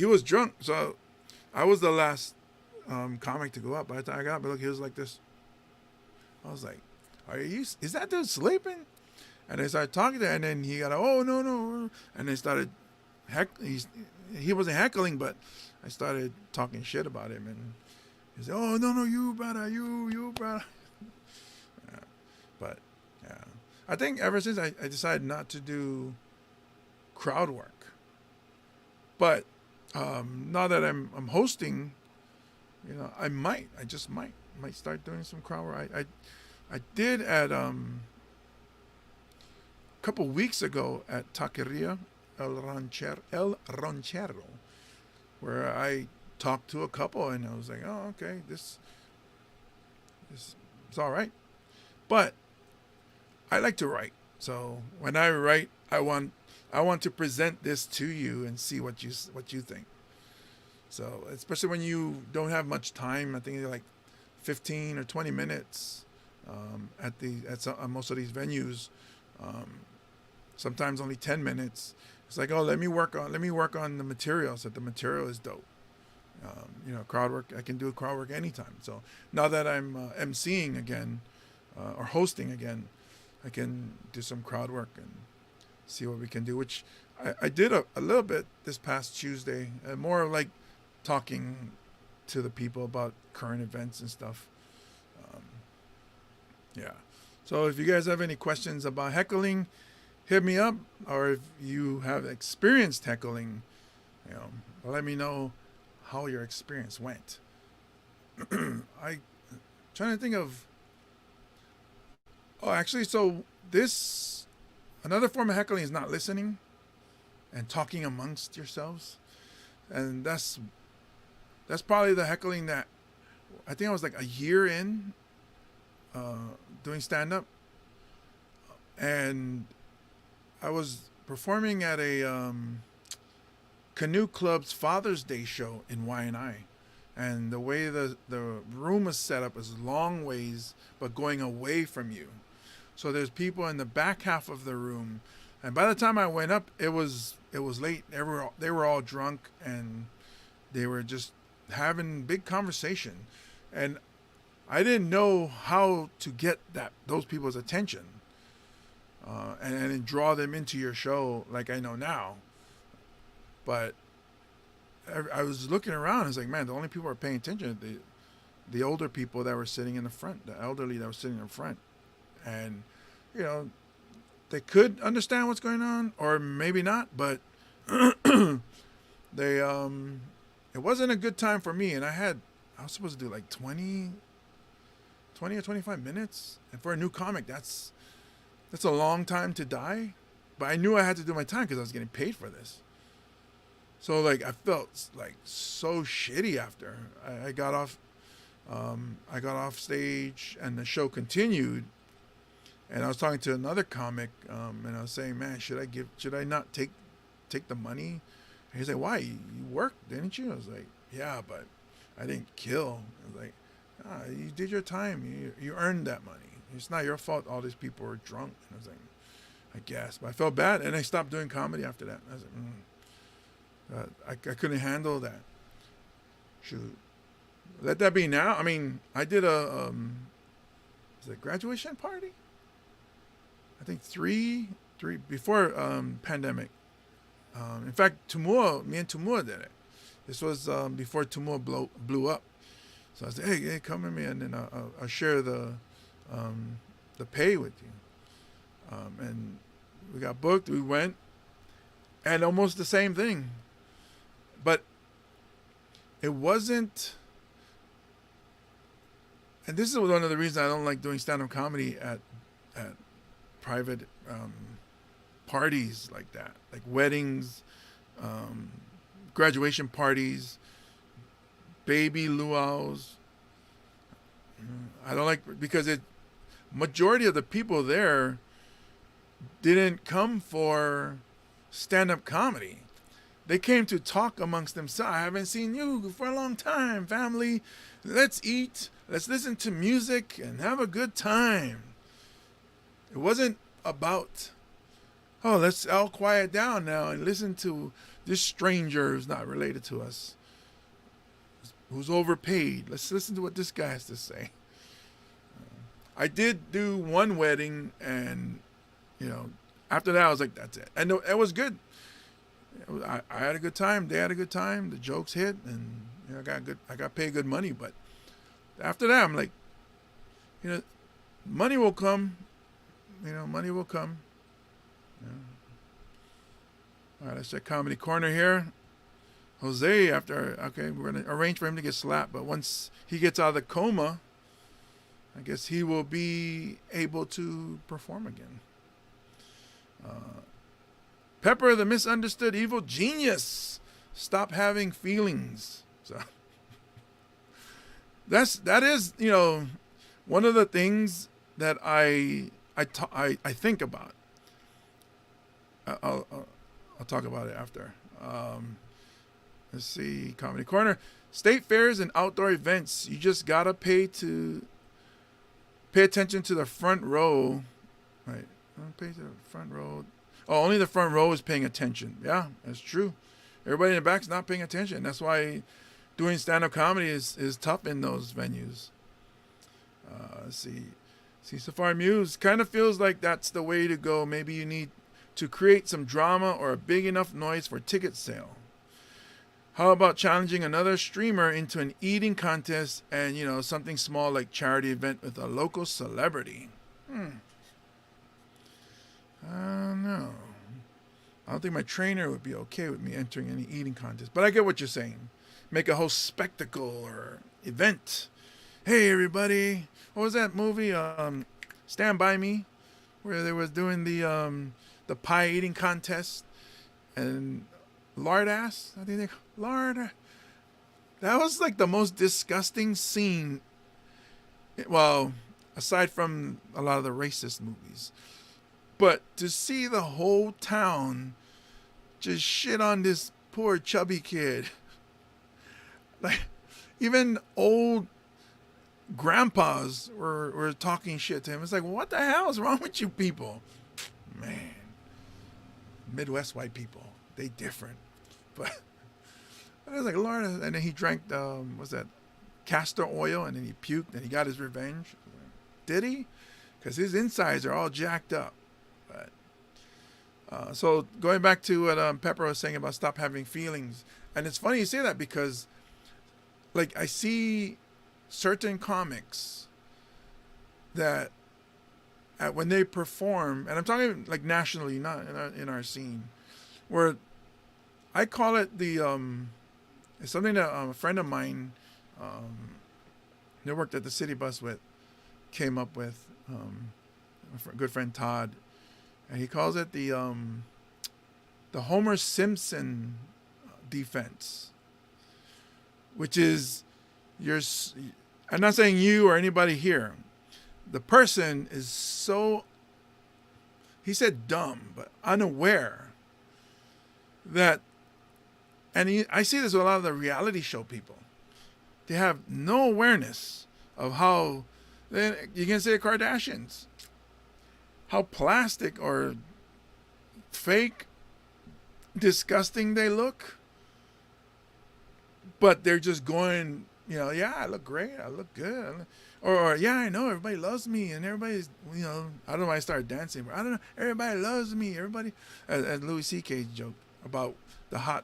was drunk. So I was the last comic to go up. By the time I got up, look, he was like this. I was like, is that dude sleeping? And they started talking to him, and then he got, oh, no. And they started, he wasn't heckling, but I started talking shit about him. And he said, oh, no, you brother, you brother. Yeah. But, yeah. I think ever since I decided not to do crowd work. But now that I'm hosting, I just might start doing some crowd work. I did at a couple weeks ago at Taqueria El Ranchero, where I talked to a couple, and I was like, oh, okay, this is all right. But I like to write. So when I write, I want to present this to you and see what you think. So especially when you don't have much time, I think like 15 or 20 minutes at most of these venues. Sometimes only 10 minutes. It's like, oh, let me work on the material, so that the material is dope. Crowd work, I can do crowd work anytime. So now that I'm emceeing again, or hosting again, I can do some crowd work and see what we can do, which I did a little bit this past Tuesday, more like talking to the people about current events and stuff. Yeah. So if you guys have any questions about heckling, hit me up, or if you have experienced heckling, let me know how your experience went. I'm trying to think of. Oh, actually, so another form of heckling is not listening. and talking amongst yourselves. And that's probably the heckling that I think I was like a year in doing stand up, and I was performing at a canoe club's Father's Day show in YNI. And the way the room is set up is long ways, but going away from you. So there's people in the back half of the room, and by the time I went up, it was late. They were all drunk, and they were just having big conversation, and I didn't know how to get those people's attention, and draw them into your show like I know now. But I was looking around. It's like, man, the only people who are paying attention are the older people that were sitting in the front, the elderly that were sitting in front, and they could understand what's going on, or maybe not, but they it wasn't a good time for me. And I was supposed to do like 20 or 25 minutes, and for a new comic, that's a long time to die. But I knew I had to do my time because I was getting paid for this. So like I felt like so shitty after I got off. I got off stage, and the show continued. And I was talking to another comic, and I was saying, "Man, should I not take the money?" And he's like, "Why? You worked, didn't you?" I was like, "Yeah, but I didn't kill." I was like, "You did your time. You earned that money. It's not your fault. All these people were drunk." And I was like, "I guess," but I felt bad, and I stopped doing comedy after that. I was like, I couldn't handle that. Shoot, let that be now. I mean, I did a graduation party. I think three before pandemic. In fact, me and Tumua did it. This was before Tumua blew up. So I said, hey, come with me, and then I'll share the pay with you. And we got booked. We went, and almost the same thing. But it wasn't. And this is one of the reasons I don't like doing stand-up comedy at private parties like that, like weddings, graduation parties, baby luau's. I don't like, because majority of the people there didn't come for stand-up comedy. They came to talk amongst themselves. I haven't seen you for a long time, family. Let's eat. Let's listen to music and have a good time. It wasn't about, let's all quiet down now and listen to this stranger who's not related to us, who's overpaid. Let's listen to what this guy has to say. I did do one wedding, and after that I was like, that's it. And it was good. I had a good time. They had a good time. The jokes hit, and I got paid good money. But after that, I'm like, money will come. Money will come. All right, let's check Comedy Corner here. Jose, we're going to arrange for him to get slapped. But once he gets out of the coma, I guess he will be able to perform again. Pepper, the misunderstood evil genius. Stop having feelings. So that is one of the things that I think about. I'll talk about it after. Let's see, Comedy Corner. State fairs and outdoor events. You just gotta pay attention to the front row. Right. Pay to the front row. Oh, only the front row is paying attention. Yeah, that's true. Everybody in the back's not paying attention. That's why doing stand-up comedy is tough in those venues. Let's see. Safari Muse kind of feels like that's the way to go. Maybe you need to create some drama or a big enough noise for ticket sale. How about challenging another streamer into an eating contest and, something small like charity event with a local celebrity? I don't know. I don't think my trainer would be okay with me entering any eating contest. But I get what you're saying. Make a whole spectacle or event. Hey, everybody. What was that movie? Stand By Me, where they was doing the pie eating contest. and lard ass. I think they lard. That was like the most disgusting scene. Well, aside from a lot of the racist movies, but to see the whole town just shit on this poor chubby kid, like even old grandpas were talking shit to him. It's like, what the hell is wrong with you people? Man, Midwest white people, they different. But I was like, Lord, and then he drank what's that, castor oil, and then he puked, and he got his revenge. Did he? Because his insides are all jacked up. But so going back to what Pepper was saying about stop having feelings, and it's funny you say that because, like, I see certain comics that when they perform, and I'm talking like nationally, not in our scene, where I call it it's something that a friend of mine that worked at the city bus with came up with, a good friend Todd, and he calls it the Homer Simpson defense, which is I'm not saying you or anybody here. The person is so, he said dumb, but unaware that, and I see this with a lot of the reality show people. They have no awareness of how, you can say Kardashians, how plastic or fake, disgusting they look. But they're just going, yeah, I look great, I look good. Or yeah, I know, everybody loves me, and everybody's, I don't know why I started dancing, but I don't know, everybody loves me, everybody, as Louis C.K.'s joke about the hot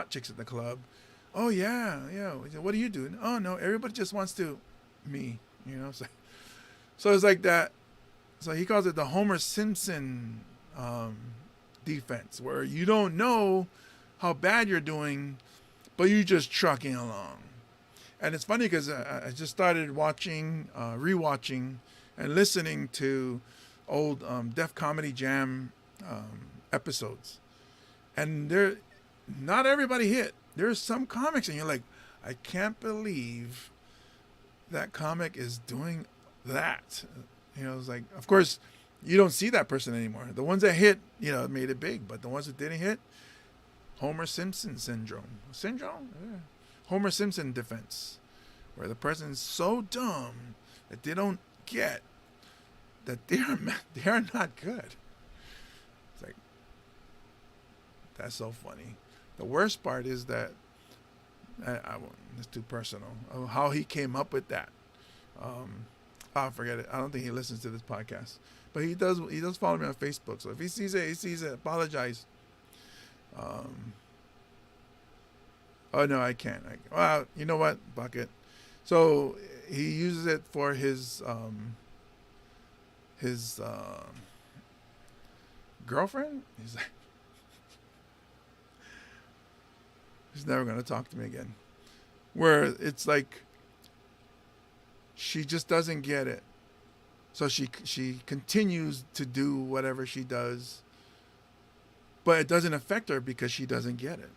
chicks at the club. Oh yeah, what do you do? Oh no, everybody just wants to, me, so it's like that. So he calls it the Homer Simpson defense, where you don't know how bad you're doing, but you just trucking along. And it's funny because I just started rewatching, and listening to old Def Comedy Jam episodes. And not everybody hit. There's some comics, and you're like, I can't believe that comic is doing that. It's like, of course, you don't see that person anymore. The ones that hit, made it big, but the ones that didn't hit, Homer Simpson syndrome. Yeah. Homer Simpson defense, where the person's so dumb that they don't get that they are not good. It's like, that's so funny. The worst part is that it's too personal. How he came up with that. Forget it. I don't think he listens to this podcast, but he does. He does follow me on Facebook. So if he sees it. Apologize. Oh no, I can't. Well, you know what? Bucket. So he uses it for his girlfriend. He's like, he's never gonna talk to me again. Where it's like, she just doesn't get it, so she continues to do whatever she does, but it doesn't affect her because she doesn't get it.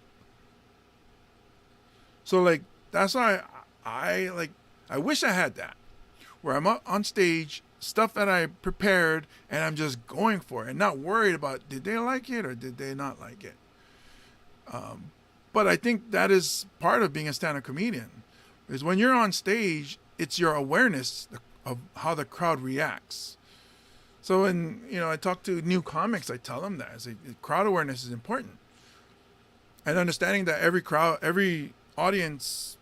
So like, that's why I wish I had that, where I'm up on stage, stuff that I prepared, and I'm just going for it and not worried about did they like it or did they not like it. But I think that is part of being a stand-up comedian, is when you're on stage, it's your awareness of how the crowd reacts. So when I talk to new comics, I tell them that I say, crowd awareness is important, and understanding that every audience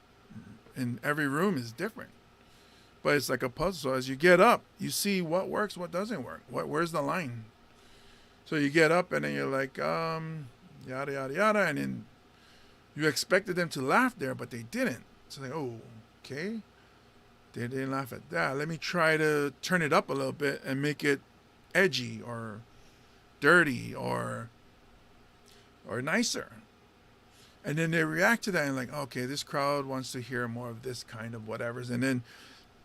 in every room is different. But it's like a puzzle. So as you get up, you see what works, what doesn't work. Where's the line? So you get up and then you're like, yada, yada, yada. And then you expected them to laugh there, but they didn't. So like, oh, okay. They didn't laugh at that. Let me try to turn it up a little bit and make it edgy or dirty or nicer. And then they react to that and like, okay, this crowd wants to hear more of this kind of whatevers. And then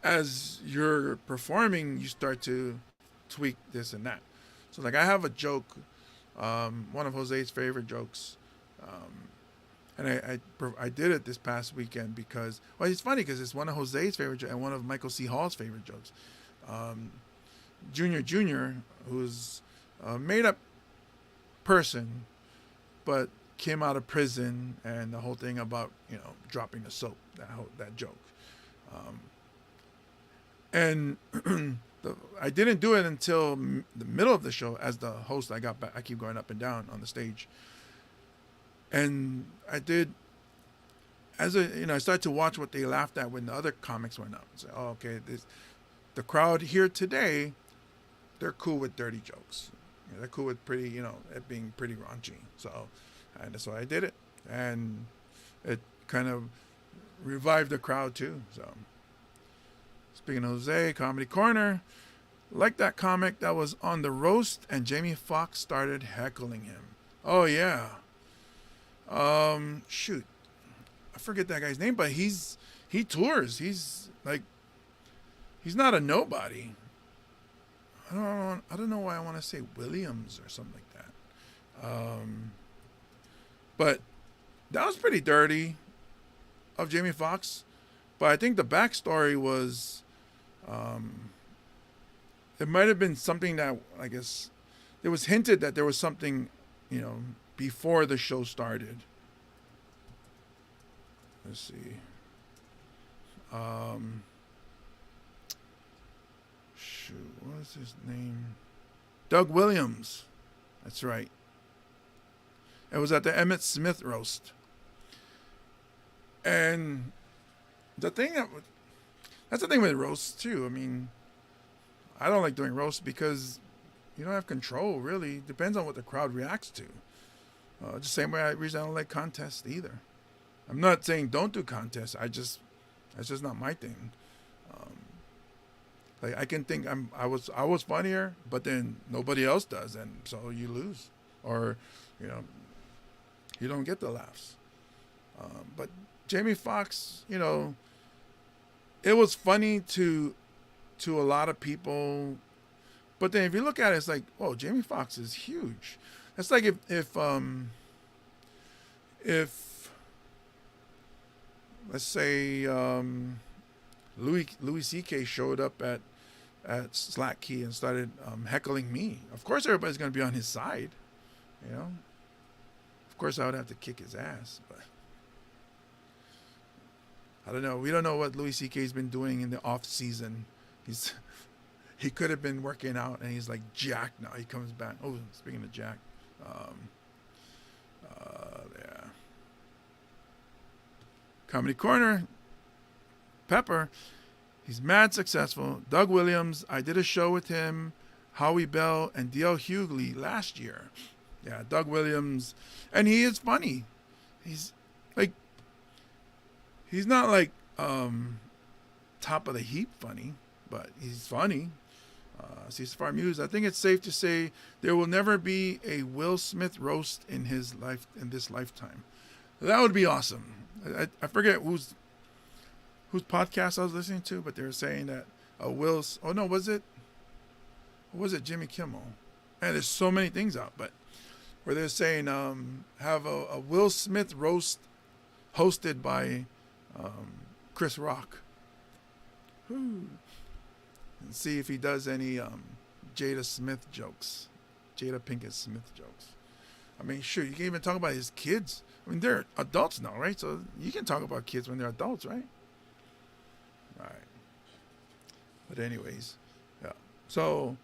as you're performing, you start to tweak this and that. So like, I have a joke One of Jose's favorite jokes. And I did it this past weekend because, well, it's funny because it's one of Jose's favorite jokes and one of Michael C. Hall's favorite jokes. Junior, who's a made-up person, but came out of prison, and the whole thing about, dropping the soap, that joke. And I didn't do it until the middle of the show. As the host, I got back. I keep going up and down on the stage, and I did. I started to watch what they laughed at when the other comics went up. So, okay, the crowd here today, they're cool with dirty jokes. They're cool with pretty, it being pretty raunchy. So, and that's why I did it, and it kind of revived the crowd too. So, speaking of Jose, Comedy Corner, like that comic that was on the roast, and Jamie Foxx started heckling him. Oh yeah. Shoot, I forget that guy's name, but he tours. He's not a nobody. I don't know why I want to say Williams or something like that. But that was pretty dirty of Jamie Foxx. But I think the backstory was, it might have been something that, I guess, it was hinted that there was something, before the show started. Let's see. Shoot, what was his name? Doug Williams. That's right. It was at the Emmett Smith roast. And that's the thing with roasts too. I mean, I don't like doing roasts because you don't have control, really. Depends on what the crowd reacts to. Just the same way I don't like contests either. I'm not saying don't do contests. That's just not my thing. I can think I was funnier, but then nobody else does, and so you lose, or you don't get the laughs. But Jamie Foxx, it was funny to a lot of people, but then if you look at it, it's like, oh, Jamie Foxx is huge. That's like if let's say Louis C.K. showed up at Slack Key and started heckling me. Of course, everybody's going to be on his side, Of course, I would have to kick his ass, but I don't know. We don't know what Louis C.K.'s been doing in the off season. He could have been working out, and he's like jacked now. He comes back. Oh, speaking of Jack, yeah. Comedy Corner, Pepper. He's mad successful. Doug Williams, I did a show with him, Howie Bell, and D.L. Hughley last year. Yeah, Doug Williams. And he is funny. He's not like top of the heap funny, but he's funny. C. Muse, I think it's safe to say there will never be a Will Smith roast in this lifetime. That would be awesome. I forget whose podcast I was listening to, but they were saying that was it Jimmy Kimmel? And there's so many things out, but where they're saying have a Will Smith roast hosted by Chris Rock. And see if he does any Jada Pinkett Smith jokes. I mean, sure, you can even talk about his kids. I mean, they're adults now, right? So you can talk about kids when they're adults, right? Right. But anyways, yeah. So,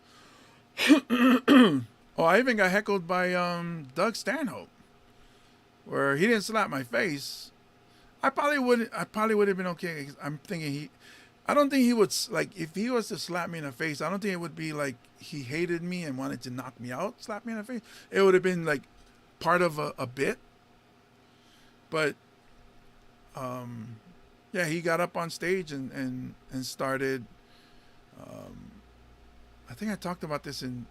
I even got heckled by Doug Stanhope, where he didn't slap my face. I probably would have been okay. I'm thinking I don't think he would, like, if he was to slap me in the face, I don't think it would be like he hated me and wanted to knock me out, slap me in the face. It would have been like part of a bit. But, yeah, he got up on stage and started, I think I talked about this in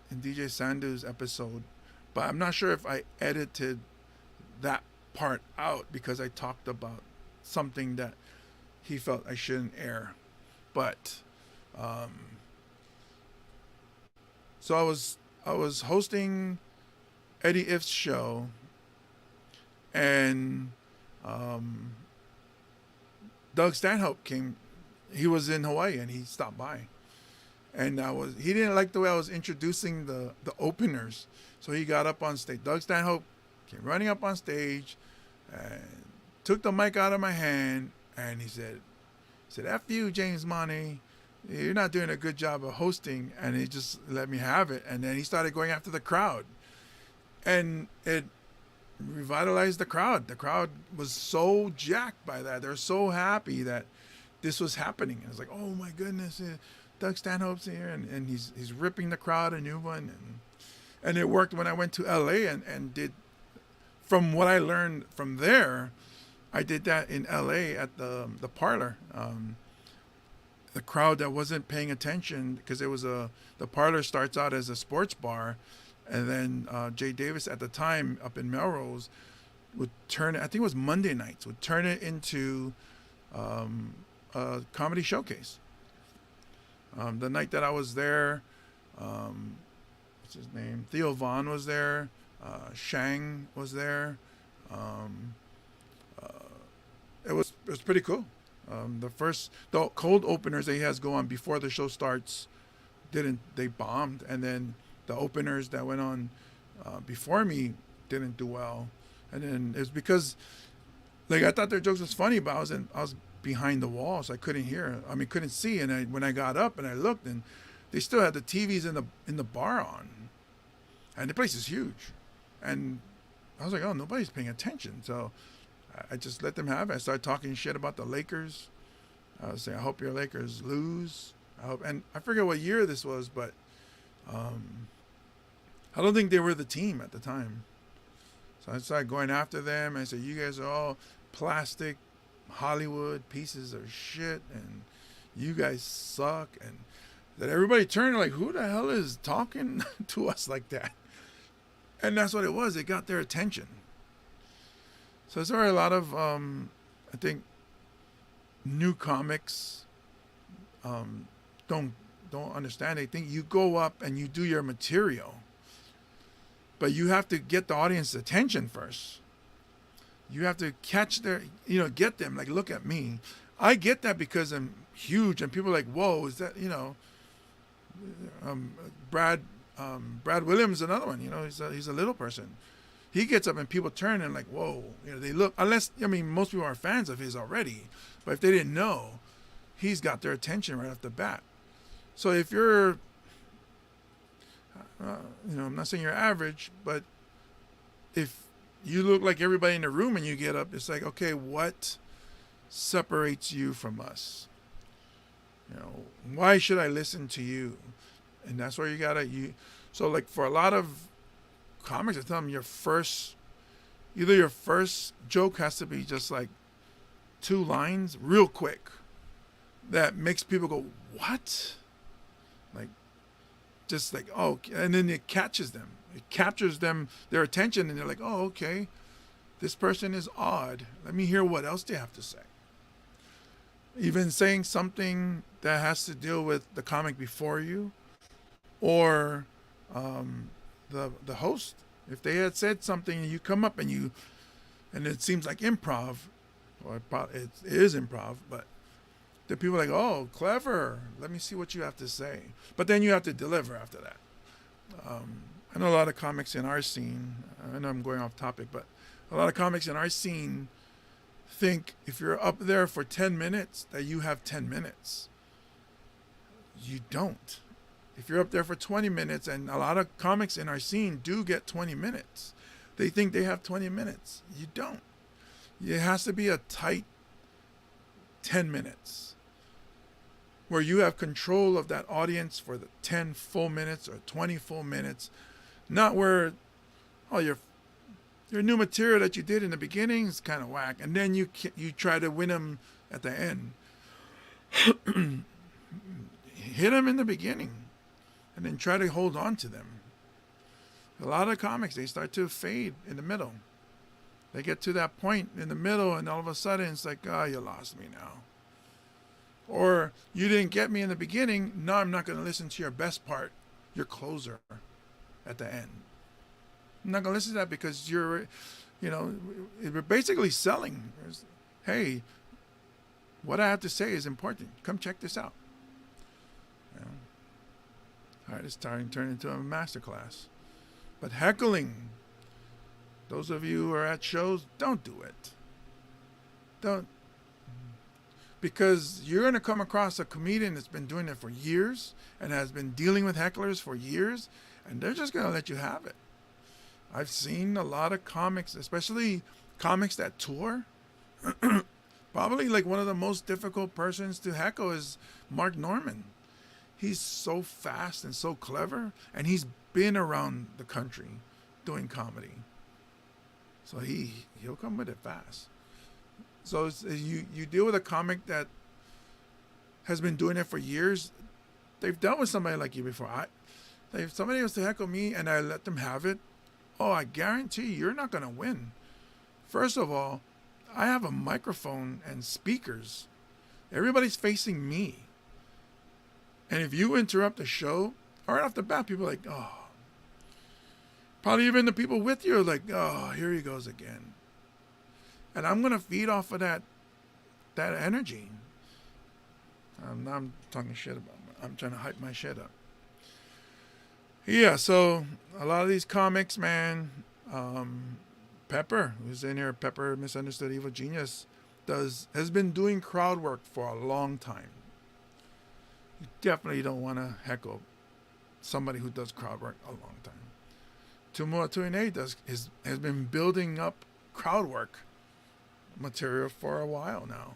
DJ Sandu's episode, but I'm not sure if I edited that part out because I talked about something that he felt I shouldn't air. But so I was hosting Eddie Iff's show, and Doug Stanhope came. He was in Hawaii and he stopped by, and he didn't like the way I was introducing the openers, so he got up on stage. Doug Stanhope came running up on stage, and took the mic out of my hand, and he said, "F you, James Money. You're not doing a good job of hosting," and he just let me have it. And then he started going after the crowd, and it revitalized the crowd. The crowd was so jacked by that. They're so happy that this was happening. And it's like, oh my goodness, Doug Stanhope's here, and he's ripping the crowd a new one, and it worked when I went to LA and did. From what I learned from there, I did that in LA at the Parlor. The crowd that wasn't paying attention, because it was the Parlor starts out as a sports bar, and then Jay Davis at the time up in Melrose would turn it, I think it was Monday nights, would turn it into a comedy showcase. The night that I was there, what's his name? Theo Vaughn was there. Shang was there. It was pretty cool. The cold openers that he has go on before the show starts they bombed, and then the openers that went on before me didn't do well, and then it's because like I thought their jokes was funny, but I was behind the wall, so I couldn't hear. I mean, couldn't see, and when I got up and I looked, and they still had the TVs in the bar on, and the place is huge. And I was like, oh, nobody's paying attention. So I just let them have it. I started talking shit about the Lakers. I was saying, I hope your Lakers lose. And I forget what year this was, but I don't think they were the team at the time. So I started going after them. And I said, you guys are all plastic Hollywood pieces of shit, and you guys suck. And that everybody turned like, who the hell is talking to us like that? And that's what it was. It got their attention. So there are a lot of, I think, new comics don't understand. They think you go up and you do your material, but you have to get the audience's attention first. You have to catch get them. Like, look at me. I get that because I'm huge, and people are like, whoa, is that, Brad Williams, another one, he's a little person. He gets up and people turn and like, whoa, they look, unless, most people are fans of his already, but if they didn't know, he's got their attention right off the bat. So if you're, I'm not saying you're average, but if you look like everybody in the room and you get up, it's like, okay, what separates you from us? Why should I listen to you? And that's where so like for a lot of comics, I tell them your first joke has to be just like 2 lines real quick that makes people go, what? Like, just like, oh, and then it catches them. It captures their attention, and they're like, oh, okay, this person is odd. Let me hear what else they have to say. Even saying something that has to deal with the comic before you, or the host. If they had said something and you come up and it seems like improv, or it is improv, but the people are like, oh, clever. Let me see what you have to say. But then you have to deliver after that. I know a lot of comics in our scene. I know I'm going off topic, but a lot of comics in our scene think if you're up there for 10 minutes that you have 10 minutes. You don't. If you're up there for 20 minutes, and a lot of comics in our scene do get 20 minutes. They think they have 20 minutes. You don't. It has to be a tight 10 minutes where you have control of that audience for the 10 full minutes or 20 full minutes. Not where, oh, your new material that you did in the beginning is kind of whack, and then you try to win them at the end. Hit them in the beginning, and then try to hold on to them. A lot of comics, they start to fade in the middle. They get to that point in the middle, and all of a sudden it's like, oh, you lost me now. Or you didn't get me in the beginning. No, I'm not going to listen to your best part, your closer, at the end. I'm not gonna listen to that because you're, we're basically selling. Hey, what I have to say is important. Come check this out. You know? All right, it's starting to turn into a masterclass. But heckling, those of you who are at shows, don't do it. Don't. Because you're going to come across a comedian that's been doing it for years and has been dealing with hecklers for years, and they're just going to let you have it. I've seen a lot of comics, especially comics that tour. Probably like one of the most difficult persons to heckle is Mark Norman. He's so fast and so clever, and he's been around the country doing comedy. So he'll come with it fast. So you deal with a comic that has been doing it for years. They've dealt with somebody like you before. If somebody was to heckle me and I let them have it, I guarantee you're not going to win. First of all, I have a microphone and speakers. Everybody's facing me. And if you interrupt the show, right off the bat, people are like, oh. Probably even the people with you are like, oh, here he goes again. And I'm going to feed off of that energy. I'm talking shit about it. I'm trying to hype my shit up. Yeah, so a lot of these comics, man, Pepper, who's in here, Pepper, Misunderstood Evil Genius, has been doing crowd work for a long time. You definitely don't want to heckle somebody who does crowd work a long time. Tumua Tuine has been building up crowd work material for a while now.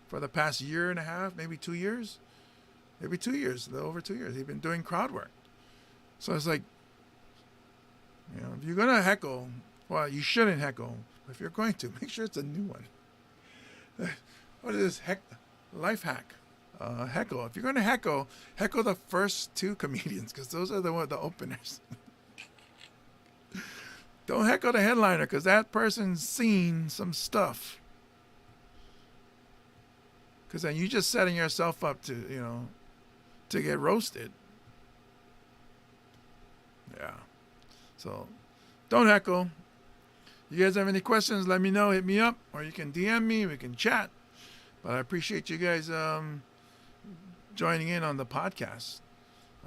For the past year and a half, maybe 2 years. Maybe 2 years, a little over 2 years. He's been doing crowd work. So it's like, if you're going to heckle, well, you shouldn't heckle. If you're going to, make sure it's a new one. What is this? Life hack. Heckle. If you're going to heckle the first two comedians, because those are the openers. Don't heckle the headliner, because that person's seen some stuff. Because then you just setting yourself up to get roasted. Yeah. So don't heckle. You guys have any questions, let me know. Hit me up, or you can DM me. We can chat. But I appreciate you guys joining in on the podcast.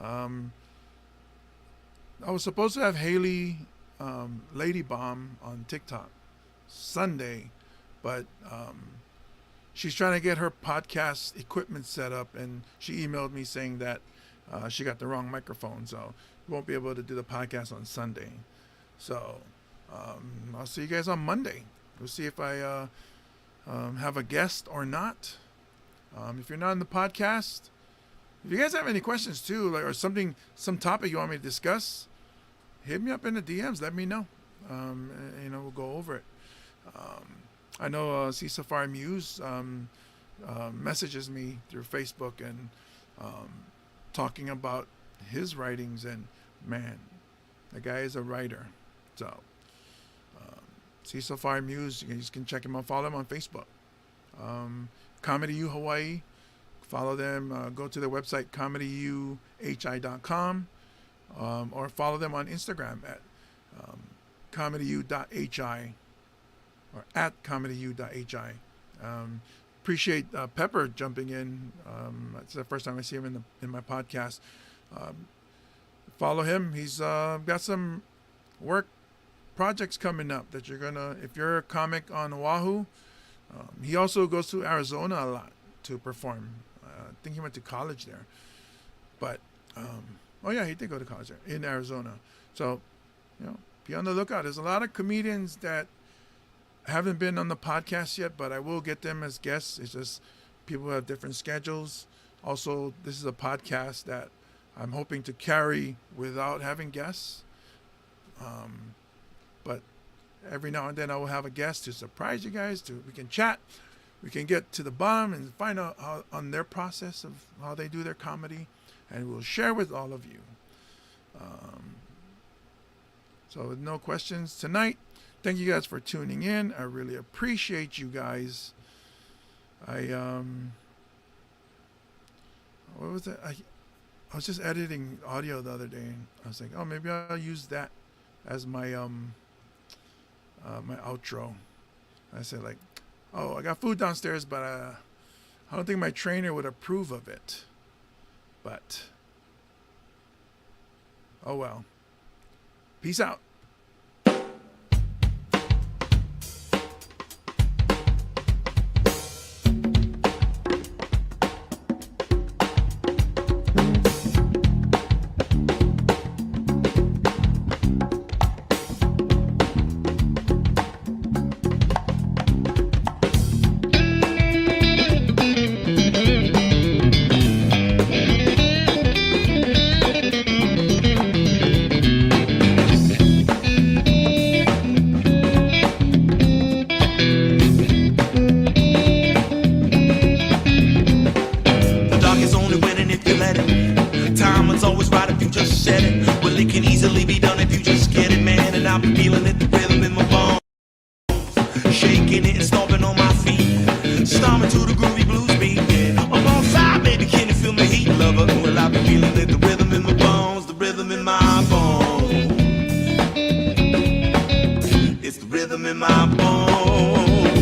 I was supposed to have Haley Lady Bomb on TikTok Sunday, but she's trying to get her podcast equipment set up, and she emailed me saying that she got the wrong microphone, so we won't be able to do the podcast on Sunday. So I'll see you guys on Monday. We'll see if I have a guest or not. If you're not in the podcast, if you guys have any questions too, or some topic you want me to discuss, hit me up in the DMs. Let me know. We'll go over it. I know C Safari Muse messages me through Facebook and talking about his writings, and man, the guy is a writer. So C Safari Muse, you guys can check him out. Follow him on Facebook. Comedy U Hawaii. Follow them. Go to their website, comedyuhi.com. Or follow them on Instagram at comedyu.hi or at comedyu.hi. Appreciate Pepper jumping in. It's the first time I see him in my podcast. Follow him. He's got some work projects coming up that you're gonna. If you're a comic on Oahu, he also goes to Arizona a lot to perform. I think he went to college there, but. Oh yeah, he did go to college there in Arizona. So, be on the lookout. There's a lot of comedians that haven't been on the podcast yet, but I will get them as guests. It's just people have different schedules. Also, this is a podcast that I'm hoping to carry without having guests. But every now and then I will have a guest to surprise you guys. We can chat. We can get to the bottom and find out on their process of how they do their comedy. And we'll share with all of you. So with no questions tonight, thank you guys for tuning in. I really appreciate you guys. What was it? I was just editing audio the other day, and I was like, maybe I'll use that as my my outro. I said like, oh, I got food downstairs, but I don't think my trainer would approve of it. But oh well. Peace out. Feeling it, the rhythm in my bones, shaking it and stomping on my feet, stomping to the groovy blues beat. Yeah, I'm on side, baby, can you feel me heat, lover? Well, I be feeling it, the rhythm in my bones, the rhythm in my bones. It's the rhythm in my bones.